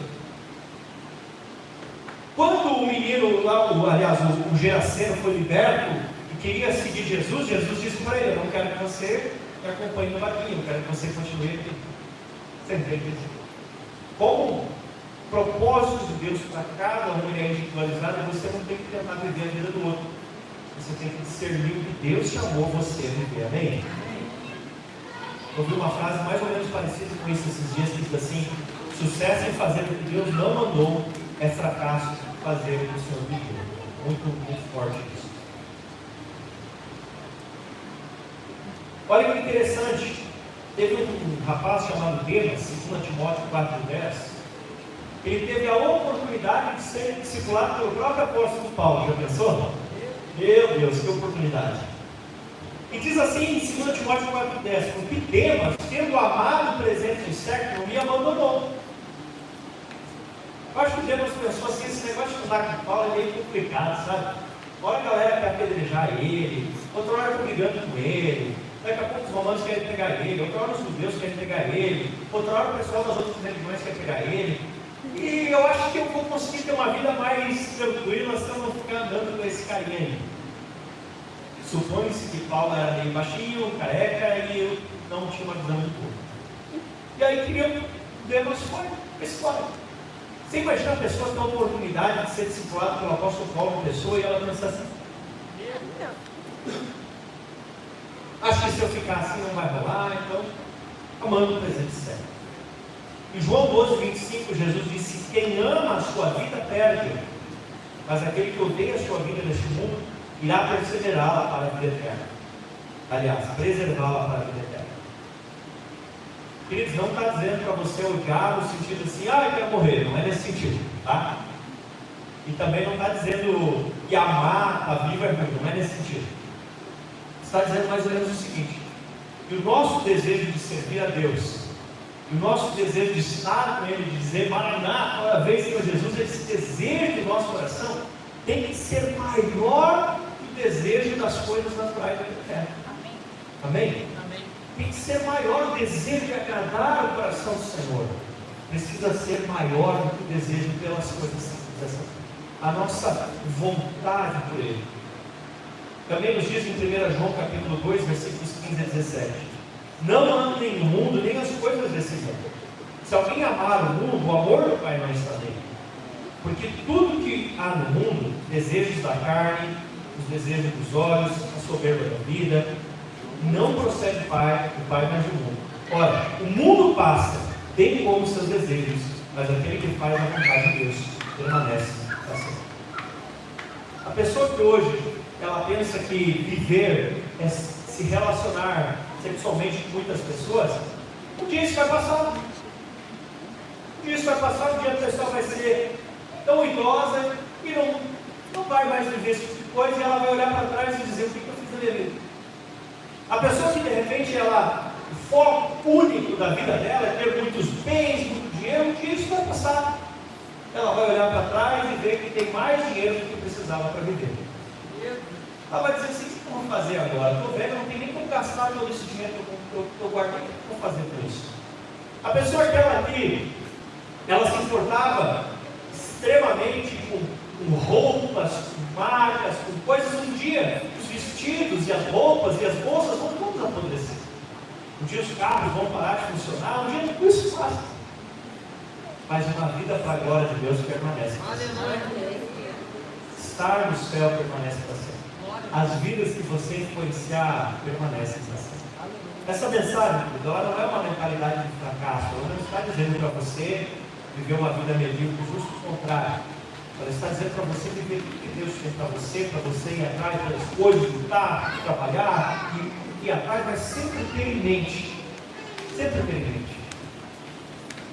Quando o menino lá, o Geraseno foi liberto e queria seguir Jesus, Jesus disse para ele: eu não quero que você me acompanhe no barquinho, eu quero que você continue aqui. Você entende? Como propósito de Deus para cada um é individualizado, você não tem que tentar viver a vida do outro. você tem que discernir o que Deus chamou você a viver, amém? Eu ouvi uma frase mais ou menos parecida com isso esses dias, que diz assim: sucesso em fazer o que Deus não mandou é fracasso em fazer o que o Senhor pediu. Muito forte isso. Olha que interessante, teve um rapaz chamado Demas, 2 Timóteo 4,10, ele teve a oportunidade de ser discipulado pelo próprio apóstolo Paulo, já pensou? Meu Deus, que oportunidade! E diz assim em 2 Timóteo 4,10, porque Demas, tendo amado o presente do século, me abandonou. Eu acho que Demas pensou assim, esse negócio de andar com Paulo é meio complicado, sabe? Uma hora a galera quer apedrejar ele, outra hora está brigando com ele, daqui a pouco os romanos querem pegar ele, outra hora os judeus querem pegar ele, outra hora o pessoal das outras religiões quer pegar ele. E eu acho que eu vou conseguir ter uma vida mais tranquila se eu não ficar andando com esse carinha aí. Supõe-se que Paulo era meio baixinho, careca, e eu não tinha uma visão de tudo. E aí queria, Demas foi para a história. Você imagina a pessoa ter a oportunidade de ser discipulada pelo apóstolo Paulo em pessoa e ela pensa assim: acho que se eu ficar assim não vai rolar, então amando o presente sério. Em João 12,25, Jesus disse: quem ama a sua vida perde, mas aquele que odeia a sua vida neste mundo irá perseverá-la para a vida eterna. Aliás, preservá-la para a vida eterna. Queridos, não está dizendo para você odiar no sentido assim, eu quero morrer, não é nesse sentido, tá? E também não está dizendo que amar a vida é ruim, não é nesse sentido. Está dizendo mais ou menos o seguinte: que o nosso desejo de servir a Deus, e o nosso desejo de estar com Ele, de dizer Maranata, toda vez Senhor Jesus, esse desejo do nosso coração tem que ser maior que o desejo das coisas naturais da terra. Amém? Amém? Tem que ser maior, o desejo de agradar o coração do Senhor precisa ser maior do que o desejo pelas coisas simples, a nossa vontade por Ele. Também nos diz em 1 João capítulo 2, versículos 15 a 17: não andem no mundo nem as coisas desse mundo. Se alguém amar o mundo, o amor do Pai não está nele. Porque tudo que há no mundo, desejos da carne, os desejos dos olhos, a soberba da vida, não procede do Pai, mas do mundo. Ora, o mundo passa, bem como os seus desejos, mas aquele que faz a vontade de Deus permanece para sempre. A pessoa que hoje ela pensa que viver é se relacionar sexualmente com muitas pessoas, um dia isso vai passar. Um dia isso vai passar, um dia a pessoa vai ser tão idosa e não vai mais viver esse tipo de coisa, e ela vai olhar para trás e dizer: o que eu fiz na minha vida? A pessoa que de repente o foco único da vida dela é ter muitos bens, muito dinheiro, um dia isso vai passar. Ela vai olhar para trás e ver que tem mais dinheiro do que precisava para viver. Ela vai dizer assim: o que eu vou fazer agora? Estou velho, não tenho nem como gastar todo esse dinheiro que eu guardei, o que eu vou fazer com isso? A pessoa que ela se importava extremamente com roupas, com marcas, com coisas, um dia os vestidos e as roupas e as bolsas vão todos apodrecer. Um dia os carros vão parar de funcionar, um dia tudo isso passa. Mas uma vida para a glória de Deus permanece para sempre. Estar no céu permanece para sempre. As vidas que você influenciar permanecem para sempre. Essa mensagem, ela não é uma mentalidade de fracasso. Ela não está dizendo para você viver uma vida medíocre, justo o contrário. Ela está dizendo para você viver o que Deus fez para você ir atrás das coisas, lutar, trabalhar e ir atrás, mas sempre ter em mente,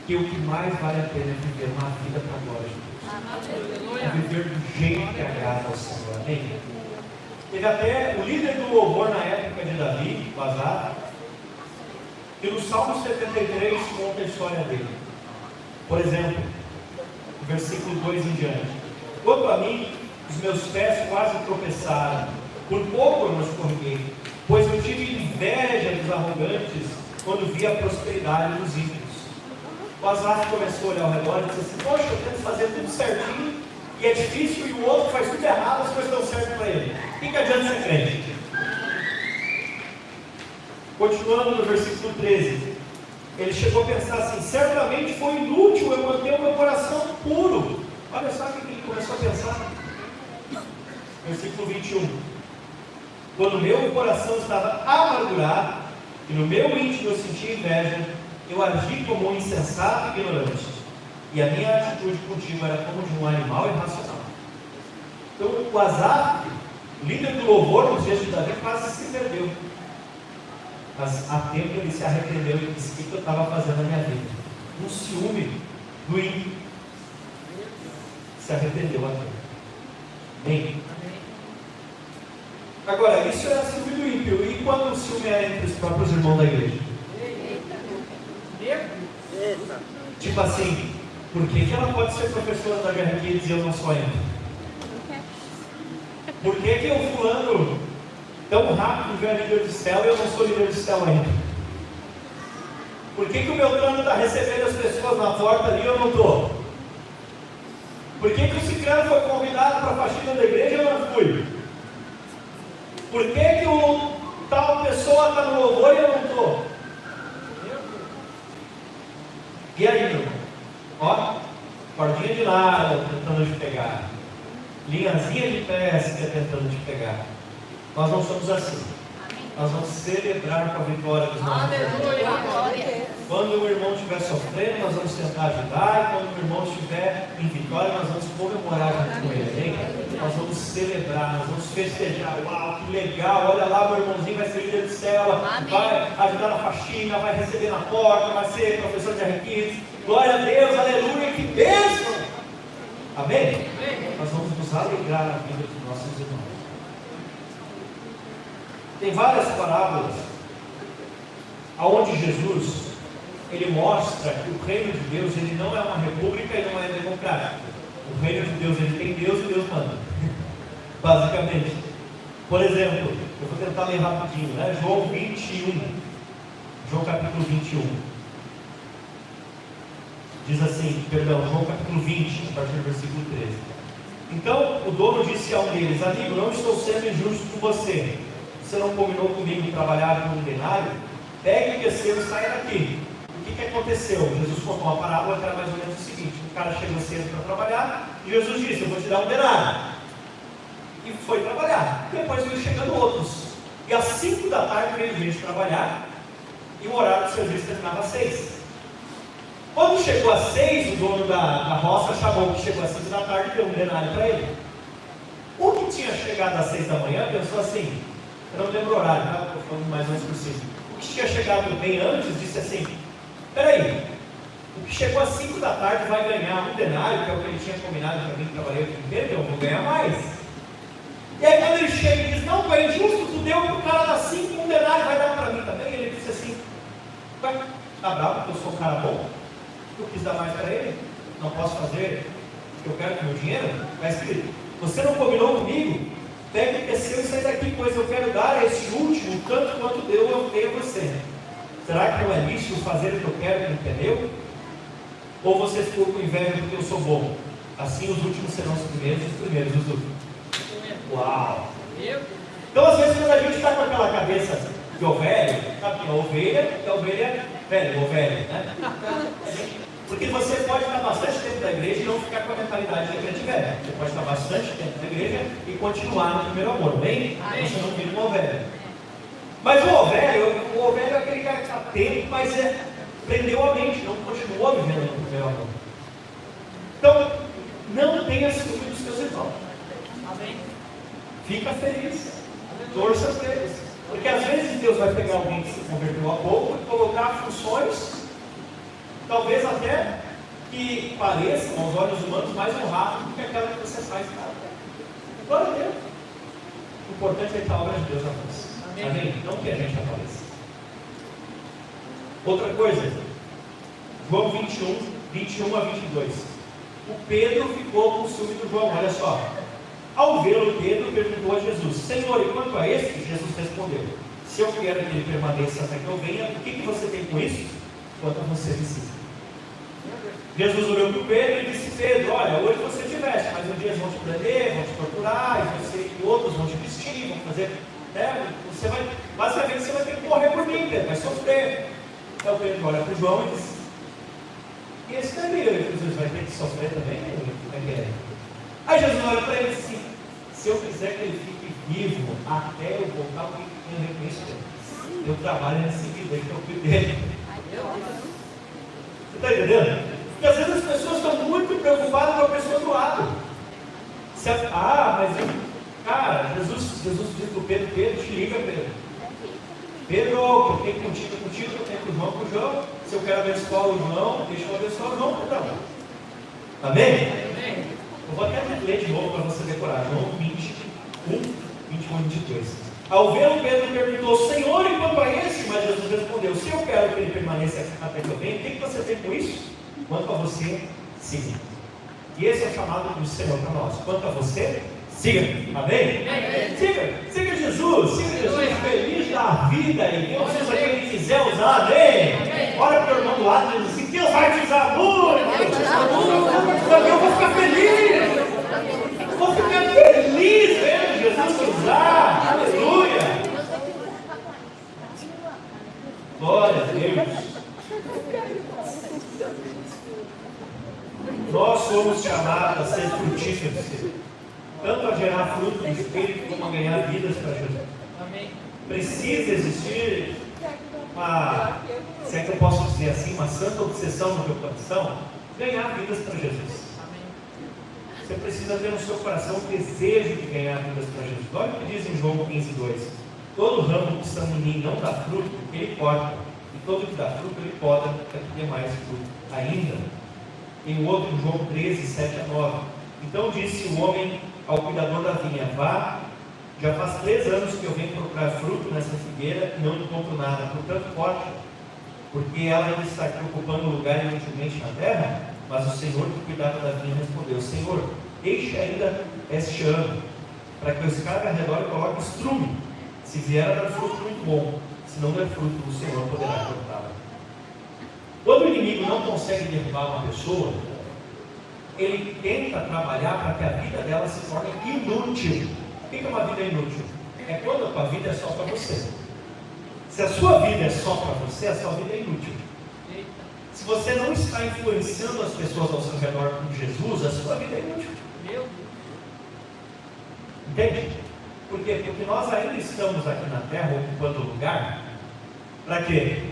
que o que mais vale a pena é viver uma vida para a glória de Deus. É viver do jeito que agrada ao Senhor. Amém? Teve até o líder do louvor na época de Davi, o Asaf, que no Salmo 73 conta a história dele. Por exemplo, versículo 2 em diante: quanto a mim, os meus pés quase tropeçaram, por pouco eu não escorreguei, pois eu tive inveja dos arrogantes quando vi a prosperidade dos ímpios. O Asaf começou a olhar ao redor e disse assim: poxa, eu tento fazer tudo certinho e é difícil, e o outro faz tudo errado, as coisas dão certo para ele. O que adianta ser crente? Continuando no versículo 13, ele chegou a pensar assim: certamente foi inútil eu manter o meu coração puro. Olha só o que ele começou a pensar. Versículo 21: quando meu coração estava amargurado e no meu íntimo eu sentia inveja, eu agi como um insensato e ignorante, e a minha atitude contigo era como de um animal irracional. Então, o Asaf, líder do louvor nos dias de Davi, quase se perdeu. Mas há tempo ele se arrependeu e disse: o que eu estava fazendo na minha vida? Um ciúme do ímpio. Se arrependeu aqui. Bem. Agora, isso era ciúme do ímpio. E quando o ciúme era entre os próprios irmãos da igreja? Tipo assim, por que ela pode ser professora da Guerra Kids e eu não sou ainda? Por que o fulano tão rápido vira líder do céu e eu não sou líder do céu ainda? Por que o Beltrano está recebendo as pessoas na porta ali e eu não estou? Por que o Cicrano foi convidado para a faxina da igreja e eu não fui? Por que o tal pessoa está no louvor e eu não estou? E aí, meu irmão? Ó, cordinha de nada tentando te pegar, linhazinha de pesca tentando te pegar. Nós não somos assim. Nós vamos celebrar com a vitória dos nossos irmãos. Quando o irmão estiver sofrendo, nós vamos tentar ajudar. E quando o irmão estiver em vitória, nós vamos comemorar junto com ele. Hein? Nós vamos celebrar, nós vamos festejar. Uau, que legal! Olha lá, meu irmãozinho vai ser líder de célula, vai ajudar na faxina, vai receber na porta, vai ser professor de arrequites. Glória a Deus, aleluia, que bênção! Amém? Nós vamos nos alegrar na vida dos nossos irmãos. Tem várias parábolas onde Jesus ele mostra que o reino de Deus ele não é uma república e não é democrático. O reino de Deus ele tem Deus e Deus manda. Basicamente. Por exemplo, eu vou tentar ler rapidinho, né? João 21. João capítulo 21. Diz assim, João capítulo 20, a partir do versículo 13. Então o dono disse a um deles: amigo, não estou sendo injusto com você. Você não combinou comigo trabalhar por um denário? Pegue o que é seu e saia daqui. O que aconteceu? Jesus contou uma parábola que era mais ou menos o seguinte: o cara chegou cedo para trabalhar e Jesus disse: eu vou te dar um denário. E foi trabalhar. Depois veio chegando outros. E às 5 da tarde veio gente trabalhar e o horário do serviço terminava às 6. Quando chegou às 6, o dono da roça chamou o que chegou às 5 da tarde e deu um denário para ele. O que tinha chegado às 6 da manhã pensou assim, eu não lembro o horário, tá? Estou falando mais ou menos por cima. O que tinha chegado bem antes disse assim: peraí, o que chegou às 5 da tarde vai ganhar um denário, que é o que ele tinha combinado para mim que trabalhei o dia inteiro, então eu vou ganhar mais. E aí quando ele chega e diz: não, foi injusto, tu deu para o cara das 5 um denário, vai dar para mim também. Ele disse assim: ué, tá bravo porque eu sou um cara bom? Eu quis dar mais para ele? Não posso fazer o que eu quero com o meu dinheiro? Está escrito: você não combinou comigo? Pegue o que é seu e sai daqui, pois eu quero dar a esse último tanto quanto eu dei a você. Será que não é lixo fazer o que eu quero que me perdeu? Ou você ficou com inveja porque eu sou bom? Assim os últimos serão os primeiros os últimos. Uau! Então às vezes quando a gente está com aquela cabeça de ovelha, sabe que a ovelha velho, ovelha, né? Porque você pode estar bastante tempo da igreja e não ficar com a mentalidade de crente velho. Você pode estar bastante tempo da igreja e continuar no primeiro amor, bem? Você não vira uma ovelha. Mas o ovelho é aquele cara que está atento, mas prendeu a mente, não continuou vivendo no primeiro amor. Então, não tenha ciúme dos seus irmãos. Amém? Fica feliz, torça por eles. Porque às vezes Deus vai pegar alguém que se converteu há pouco e colocar funções, talvez até que pareçam aos olhos humanos mais honradas do que aquela que você faz. Glória a Deus. O importante é que a obra de Deus apareça. Amém? Não que a gente apareça. Outra coisa, João 21 a 22. O Pedro ficou com o ciúme do João, olha só. Ao vê-lo, Pedro perguntou a Jesus: Senhor, e quanto a este? Jesus respondeu: se eu quero que ele permaneça até que eu venha, o que você tem com isso? Quanto você precisa. Jesus olhou para o Pedro e disse: Pedro, olha, hoje você te veste, mas um dia eles vão te prender, vão te torturar, e outros vão te vestir, vão fazer, né? Basicamente você vai ter que morrer por mim, Pedro, vai sofrer. Então Pedro olha para o João e diz: e esse também, Jesus vai ter que sofrer também? Aí Jesus olha para ele e diz assim: Se eu quiser que ele fique vivo até eu voltar, o que tem a ver com isso? Eu trabalho nesse vida que eu cuido dele. Você está entendendo? Porque às vezes as pessoas estão muito preocupadas com a pessoa do lado. Cara, Jesus disse para o Pedro, te liga, Pedro. Pedro, eu tenho contigo, eu tenho com o João. Se eu quero abençoar o João, deixa eu abençoar o João, então. Amém? Eu vou até ler de novo para você decorar. João 21, 21 e 22. Ao vê-lo, Pedro perguntou: Senhor, e quanto a esse? Mas Jesus respondeu: se eu quero que ele permaneça até que eu venha, o que você tem com isso? Quanto a você, siga. E esse é o chamado do Senhor para nós. Quanto a você, siga. Amém? Siga Jesus feliz da vida. E Deus usa quem Ele quiser usar. Amém? Olha para o irmão do lado e diz assim: Deus vai te usar muito. Eu vou ficar feliz. Vou ficar feliz vendo Jesus te usar. Aleluia. Glória a Deus. Nós somos chamados a ser frutíferos, tanto a gerar fruto do Espírito como a ganhar vidas para Jesus. Amém. Precisa existir se é que eu posso dizer assim, uma santa obsessão no teu coração, ganhar vidas para Jesus. Você precisa ter no seu coração o desejo de ganhar vidas para Jesus. Olha o que diz em João 15:2: todo ramo que estando em mim não dá fruto, ele corta, e todo que dá fruto, ele poda, para que dê mais fruto ainda. Tem outro em João 13:7-9. Então disse o homem ao cuidador da vinha: vá, já faz 3 anos que eu venho procurar fruto nessa figueira e não encontro nada, portanto corte, porque ela ainda está aqui ocupando o lugar inutilmente na terra. Mas o Senhor que cuidava da vinha respondeu: Senhor, deixe ainda este ano, para que eu escave ao redor e coloque estrume. Se vier a dar fruto, muito bom; se não der fruto, o Senhor poderá cortá-la. Quando o inimigo não consegue derrubar uma pessoa, ele tenta trabalhar para que a vida dela se torne inútil. O que é uma vida inútil? É quando a tua vida é só para você. Se a sua vida é só para você, a sua vida é inútil. Se você não está influenciando as pessoas ao seu redor com Jesus, a sua vida é inútil. Entende? Por quê? Porque nós ainda estamos aqui na terra ocupando o lugar. Para quê?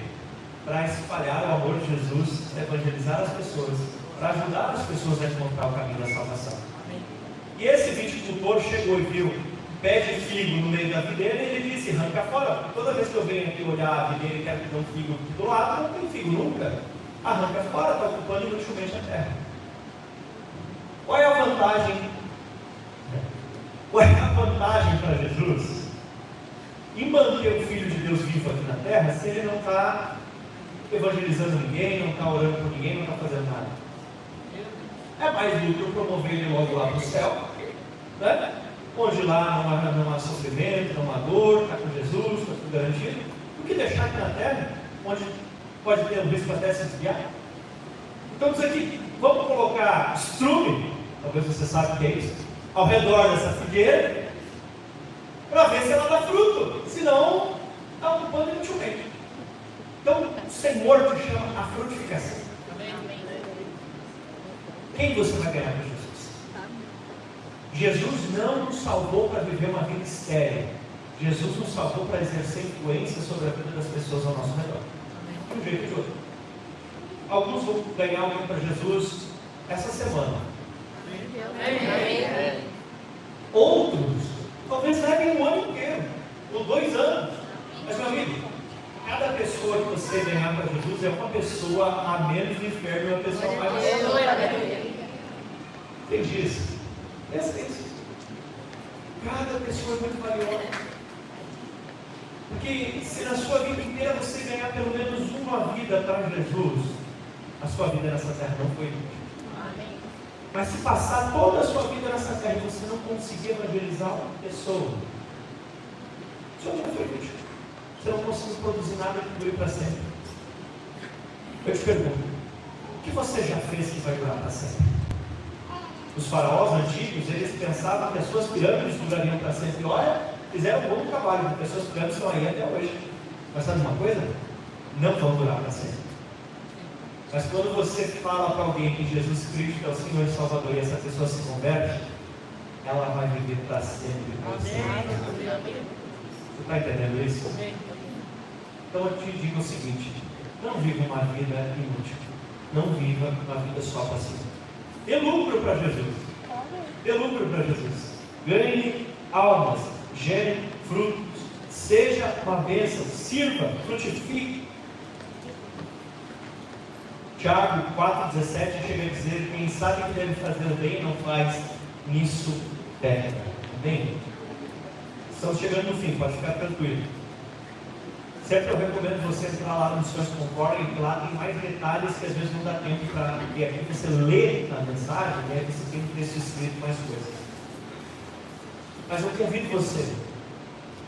Para espalhar o amor de Jesus, evangelizar as pessoas, para ajudar as pessoas a encontrar o caminho da salvação. E esse viticultor chegou e viu um pé de figo no meio da videira e ele disse: arranca fora. Toda vez que eu venho aqui olhar a videira e quero que dê um figo aqui do lado, não tem figo nunca. Arranca fora, está ocupando inutilmente a terra. Qual é a vantagem? Qual é a vantagem para Jesus em manter o Filho de Deus vivo aqui na terra, se ele não está evangelizando ninguém, não está orando por ninguém, não está fazendo nada? É mais útil promover ele logo lá para o céu, né? Onde lá não há sofrimento, não há dor, está com Jesus, está tudo garantido, do que deixar aqui na terra, onde pode ter um risco até se desviar. Então diz aqui: vamos colocar estrume, talvez você saiba o que é isso, ao redor dessa figueira, para ver se ela dá fruto, senão está ocupando inutilmente. Então o Senhor te chama a frutificação. Quem você vai ganhar para Jesus? Jesus não nos salvou para viver uma vida estéril. Jesus nos salvou para exercer influência sobre a vida das pessoas ao nosso redor. De um jeito ou de outro. Alguns vão ganhar alguém para Jesus essa semana. Outros talvez levem um ano inteiro, ou 2 anos. Mas, meu amigo, cada pessoa que você ganhar para Jesus é uma pessoa a menos do inferno e uma pessoa a mais. Entendi isso? Pensa nisso. Cada pessoa é muito valiosa. Porque se na sua vida inteira você ganhar pelo menos uma vida para Jesus, a sua vida nessa terra não foi inútil. Mas se passar toda a sua vida nessa terra e você não conseguir evangelizar uma pessoa, sua vida foi inútil. Você não conseguiu produzir nada que dure para sempre. Eu te pergunto: o que você já fez que vai durar para sempre? Os faraós antigos, eles pensavam que as suas pirâmides durariam para sempre. Olha, fizeram um bom trabalho, porque as suas pirâmides estão aí até hoje. Mas sabe uma coisa? Não vão durar para sempre. Mas quando você fala para alguém que Jesus Cristo é o Senhor e Salvador e essa pessoa se converte, ela vai viver para sempre com você. Você está entendendo isso? Então eu te digo o seguinte: não viva uma vida inútil. Não viva uma vida só para si. Dê lucro para Jesus. Dê lucro para Jesus. Ganhe almas. Gere frutos. Seja uma bênção. Sirva. Frutifique. Tiago 4,17 chega a dizer: quem sabe que deve fazer o bem não faz, nisso peca. Amém? Estamos chegando no fim, pode ficar tranquilo. Sempre eu recomendo você entrar lá no Missões Concordem, que lá tem mais detalhes que às vezes não dá tempo para. E aqui você lê na mensagem, né? Você tem que ter escrito mais coisas. Mas eu convido você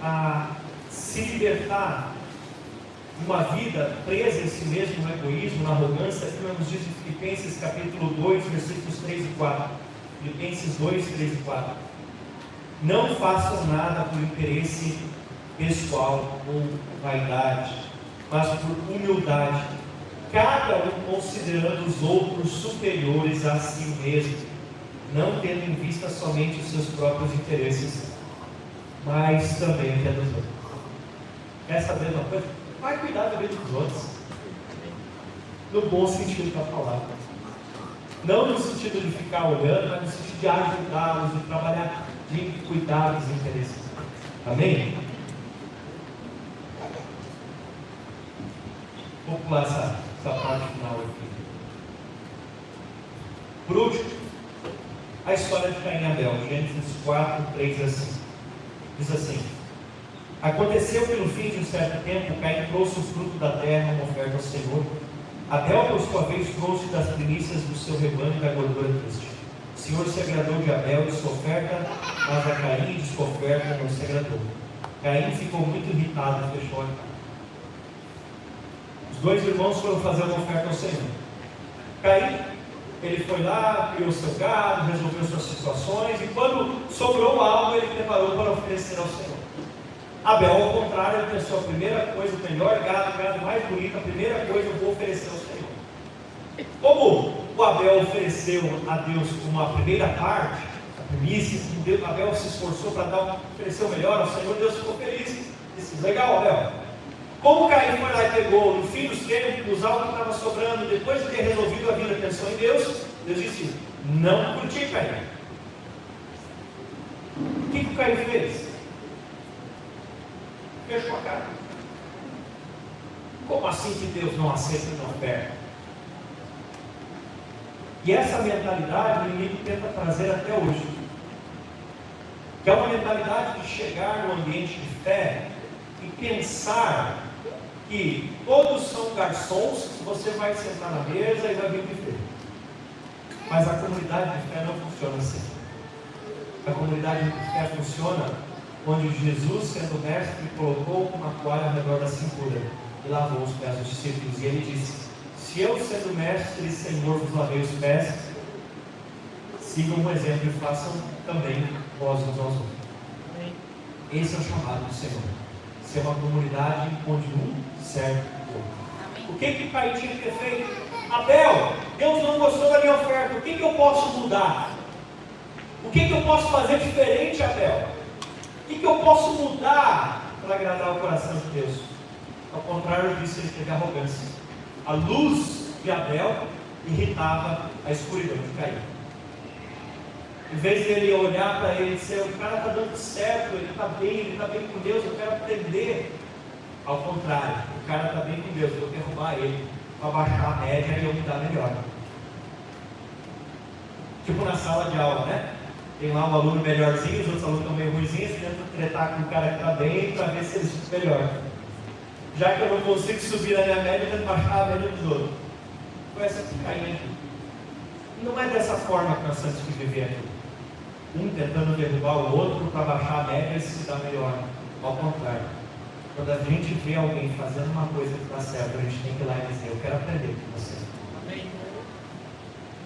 a se libertar de uma vida presa em si mesmo, no egoísmo, na arrogância, que nos diz em Filipenses capítulo 2, versículos 3 e 4. Filipenses 2, 3 e 4. Não façam nada por interesse pessoal ou vaidade, mas por humildade, cada um considerando os outros superiores a si mesmo, não tendo em vista somente os seus próprios interesses, mas também o que é dos outros. Quer saber uma coisa? Vai cuidar da vida dos outros, no bom sentido da palavra, não no sentido de ficar olhando, mas no sentido de ajudá-los, de trabalhar, de cuidar dos interesses. Amém? Vou pular essa parte final aqui. Por último, a história de Caim e Abel, Gênesis 4, 3 assim. Diz assim: aconteceu que no fim de um certo tempo, Caim trouxe o fruto da terra, uma oferta ao Senhor. Abel, por sua vez, trouxe das primícias do seu rebanho e da gordura triste. O Senhor se agradou de Abel e de sua oferta, mas a Caim e de sua oferta não se agradou. Caim ficou muito irritado e fechou a cara. Os dois irmãos foram fazer uma oferta ao Senhor. Caim, ele foi lá, criou seu gado, resolveu suas situações, e quando sobrou algo, ele preparou para oferecer ao Senhor. Abel, ao contrário, ele pensou: a primeira coisa, o melhor gado, o gado mais bonito, a primeira coisa eu vou oferecer ao Senhor. Como o Abel ofereceu a Deus uma primeira parte, a primícia, Abel se esforçou para oferecer o melhor ao Senhor, Deus ficou feliz. Disse: legal, Abel. Como Caim foi lá e pegou, no fim dos tempos, algo que estava sobrando, depois de ter resolvido a vida, pensou em Deus, Deus disse: não por ti, Caim. O que o Caim fez? Fechou a cara. Como assim que Deus não aceita uma oferta? E essa mentalidade o inimigo tenta trazer até hoje, que é uma mentalidade de chegar no ambiente de fé e pensar que todos são garçons, você vai sentar na mesa e vai vir viver. Mas a comunidade de fé não funciona assim. A comunidade de fé funciona onde Jesus, sendo mestre, colocou uma toalha ao redor da cintura e lavou os pés dos discípulos. E ele disse: se eu, sendo mestre e Senhor, vos lavei os pés, sigam o exemplo e façam também vós uns aos outros. Esse é o chamado do Senhor. Ser uma comunidade onde um serve o outro. O que Caim tinha que ter feito? Abel, Deus não gostou da minha oferta. O que eu posso mudar? O que eu posso fazer diferente, Abel? O que eu posso mudar para agradar o coração de Deus? Ao contrário disso, ele teve arrogância. A luz de Abel irritava a escuridão de Caim. Em vez de ele olhar para ele e dizer: o cara está dando certo, ele está bem com Deus, eu quero aprender. Ao contrário, o cara está bem com Deus, eu vou derrubar ele para baixar a média e eu me dar melhor. Tipo na sala de aula, né? Tem lá um aluno melhorzinho, os outros alunos estão meio ruizinhos, você tenta tretar com o cara que está bem para ver se ele fica melhor. Já que eu não consigo subir na minha média, eu tento baixar a média dos outros. Foi essa que Caim aqui. Não é dessa forma que nós temos que viver aqui. Um tentando derrubar o outro para baixar a média e se dar melhor. Ao contrário. Quando a gente vê alguém fazendo uma coisa que está certa, a gente tem que ir lá e dizer: eu quero aprender com você. Amém.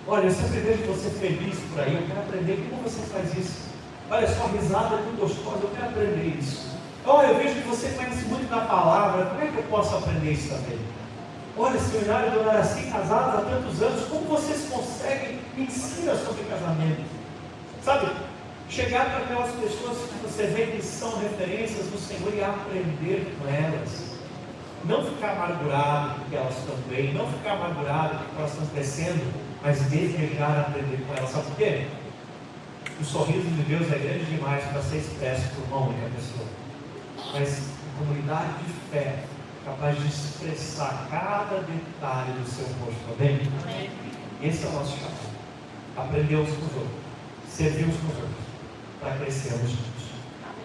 Olha, eu sempre vejo você feliz por aí, eu quero aprender como você faz isso. Olha, sua risada é muito gostosa, eu quero aprender isso. Olha, eu vejo que você conhece muito da palavra, como é que eu posso aprender isso também? Olha, senhor e dona Araci, casados há tantos anos, como vocês conseguem? Me ensina sobre casamento. Sabe, Chegar para aquelas pessoas que você vê que são referências do Senhor e aprender com elas. Não ficar amargurado porque elas estão bem, não ficar amargurado porque elas estão crescendo, mas desejar aprender com elas. Sabe por quê? O sorriso de Deus é grande demais para ser expresso por uma única pessoa. Mas a comunidade de fé, capaz de expressar cada detalhe do seu rosto, tá bem? Esse é o nosso chamado. Aprender uns com os outros, servir uns com os outros, para crescermos juntos.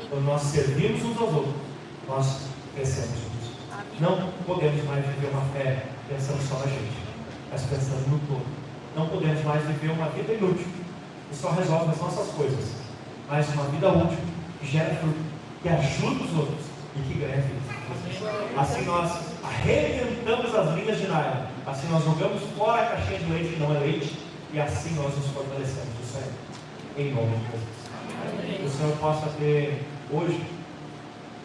Quando nós servimos uns aos outros, nós crescemos juntos. Não podemos mais viver uma fé pensando só na gente, mas pensando no todo. Não podemos mais viver uma vida inútil, que só resolve as nossas coisas, mas uma vida útil, que gera fruto, que ajuda os outros e que ganha vida. Assim nós arrebentamos as linhas de nylon, assim nós jogamos fora a caixinha de leite que não é leite, e assim nós nos fortalecemos do Senhor, em nome de Jesus. Que o Senhor possa ter hoje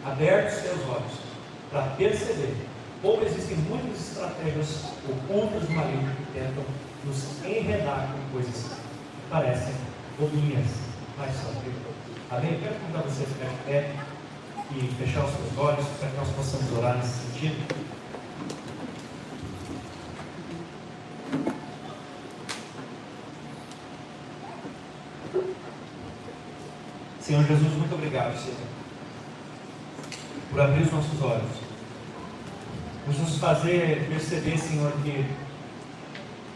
aberto seus olhos para perceber como existem muitas estratégias ocultas do maligno que tentam nos enredar com coisas que parecem bobinhas, mas são perigo. Amém? Quero convidar você a ficar de pé e fechar os seus olhos para que nós possamos orar nesse sentido. Senhor Jesus, muito obrigado, Senhor, por abrir os nossos olhos, por nos fazer perceber, Senhor, que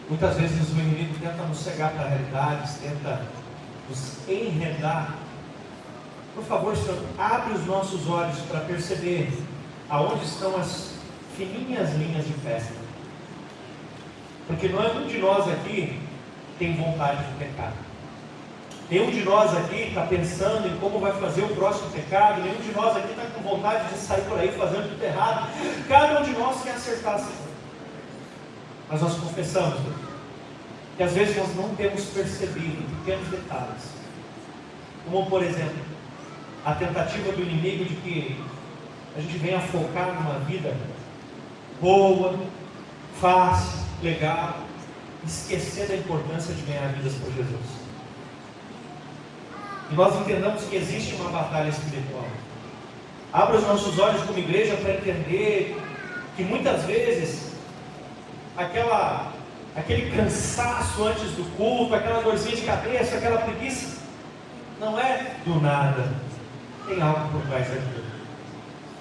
muitas vezes o inimigo tenta nos cegar para realidades, tenta nos enredar. Por favor, Senhor, abre os nossos olhos para perceber aonde estão as fininhas linhas de festa, porque nenhum de nós aqui tem vontade de pecar. Nenhum de nós aqui está pensando em como vai fazer o próximo pecado. Nenhum de nós aqui está com vontade de sair por aí fazendo tudo errado. Cada um de nós quer acertar, Senhor. Mas nós confessamos, Senhor, que às vezes nós não temos percebido pequenos detalhes. Como, por exemplo, a tentativa do inimigo de que a gente venha focar numa vida boa, fácil, legal, esquecer da importância de ganhar vidas por Jesus. E nós entendamos que existe uma batalha espiritual. Abra os nossos olhos como igreja para entender que muitas vezes aquele cansaço antes do culto, aquela dorzinha de cabeça, aquela preguiça, não é do nada. Tem algo por trás daquilo.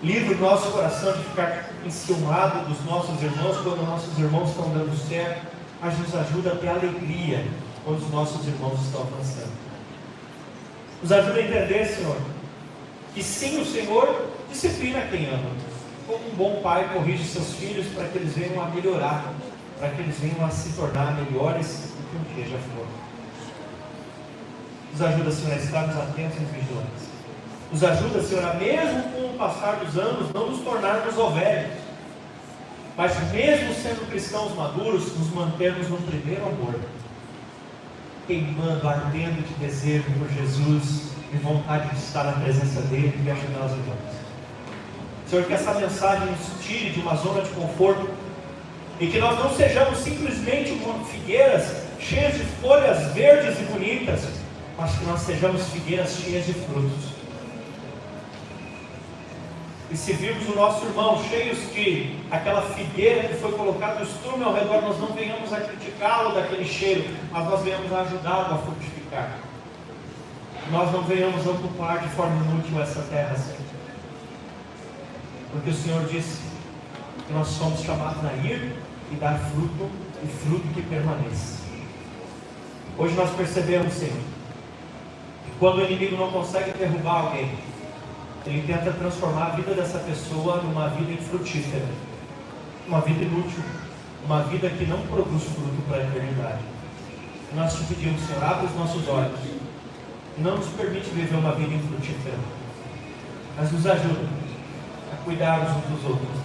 Livre o nosso coração de ficar enciumado dos nossos irmãos quando nossos irmãos estão dando certo, mas nos ajuda a ter alegria quando os nossos irmãos estão avançando. Nos ajuda a entender, Senhor, que sim, o Senhor disciplina quem ama. Como um bom pai corrige seus filhos para que eles venham a melhorar, para que eles venham a se tornar melhores do que um dia já foram. Nos ajuda, Senhor, a estarmos atentos e vigilantes. Nos ajuda, Senhor, a mesmo com o passar dos anos, não nos tornarmos velhos, mas mesmo sendo cristãos maduros, nos mantermos no primeiro amor, queimando, ardendo de desejo por Jesus, de vontade de estar na presença dEle e ajudar os irmãos. Senhor, que essa mensagem nos tire de uma zona de conforto e que nós não sejamos simplesmente como figueiras cheias de folhas verdes e bonitas, mas que nós sejamos figueiras cheias de frutos. E se virmos o nosso irmão cheios de aquela figueira que foi colocada no estrume ao redor, nós não venhamos a criticá-lo daquele cheiro, mas nós venhamos a ajudá-lo a frutificar. Nós não venhamos a ocupar de forma inútil essa terra, Senhor. Porque o Senhor disse que nós somos chamados a ir e dar fruto, e fruto que permaneça. Hoje nós percebemos, Senhor, que quando o inimigo não consegue derrubar alguém, ele tenta transformar a vida dessa pessoa numa vida infrutífera, uma vida inútil, uma vida que não produz fruto para a eternidade. E nós te pedimos, Senhor, abre os nossos olhos e não nos permite viver uma vida infrutífera, mas nos ajuda a cuidarmos uns dos outros,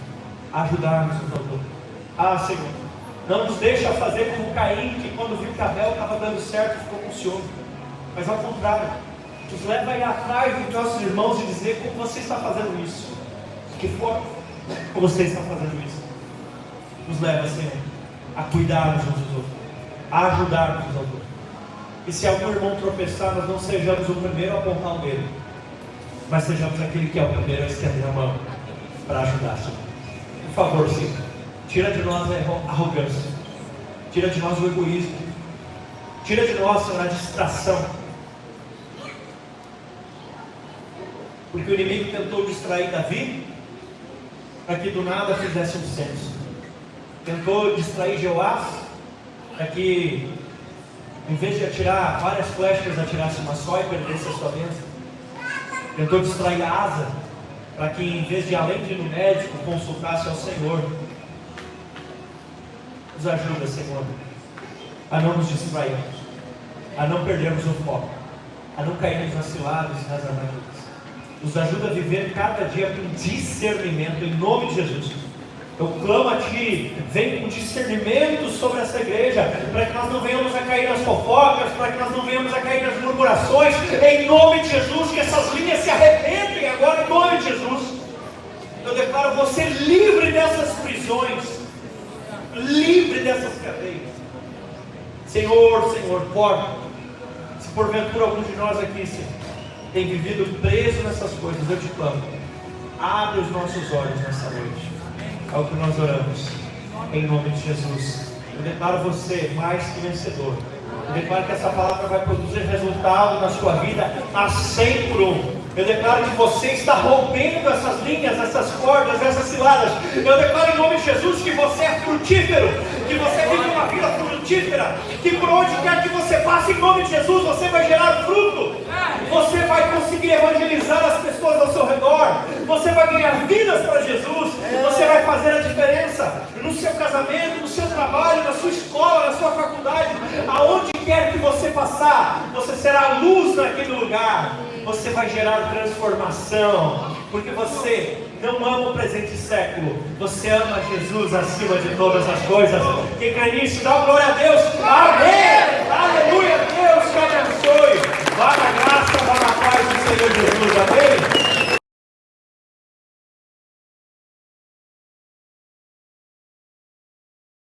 a ajudarmos uns aos outros. Ah, Senhor, não nos deixa fazer como Caim, que quando viu que Abel estava dando certo, ficou com ciúme, mas ao contrário, nos leva a ir atrás dos nossos irmãos e dizer como você está fazendo isso. Que forma você está fazendo isso. Nos leva, Senhor, a cuidarmos uns dos outros, a ajudarmos uns aos outros. E se algum irmão tropeçar, nós não sejamos o primeiro a apontar o dedo, mas sejamos aquele que é o primeiro a estender a mão para ajudar, Senhor. Por favor, Senhor, tira de nós a arrogância, tira de nós o egoísmo, tira de nós, Senhor, a distração. Porque o inimigo tentou distrair Davi para que do nada fizesse um censo. Tentou distrair Jeoás para que, em vez de atirar várias flechas, atirasse uma só e perdesse a sua bênção. Tentou distrair Asa para que, em vez de além de ir no médico, consultasse ao Senhor. Nos ajuda, Senhor, a não nos distrairmos, a não perdermos o foco, a não cairmos nas ciladas e nas armadilhas. Nos ajuda a viver cada dia com discernimento, em nome de Jesus. Eu clamo a Ti, vem com discernimento sobre essa igreja, para que nós não venhamos a cair nas fofocas, para que nós não venhamos a cair nas murmurações, em nome de Jesus, que essas linhas se arrebentem agora, em nome de Jesus. Eu declaro você livre dessas prisões, livre dessas cadeias. Senhor, se porventura algum de nós aqui, Senhor, tem vivido preso nessas coisas, eu te clamo, abre os nossos olhos nessa noite. É o que nós oramos, em nome de Jesus. Eu declaro você mais que vencedor. Eu declaro que essa palavra vai produzir resultado na sua vida a 100 por 1. Eu declaro que você está rompendo essas linhas, essas cordas, essas ciladas. Eu declaro em nome de Jesus que você é frutífero, que você vive uma vida frutífera, que por onde quer que você passe, em nome de Jesus, você vai gerar fruto. Você vai conseguir evangelizar as pessoas ao seu redor. Você vai ganhar vidas para Jesus. Você vai fazer a diferença no seu casamento, no seu trabalho, na sua escola, na sua faculdade. Aonde quer que você passar, você será luz naquele lugar. Você vai gerar transformação, porque você não ama o presente século, você ama Jesus acima de todas as coisas. Quem crê nisso, dá glória a Deus. Amém. Aleluia. Deus te abençoe. Vá na graça, vá na paz do Senhor Jesus.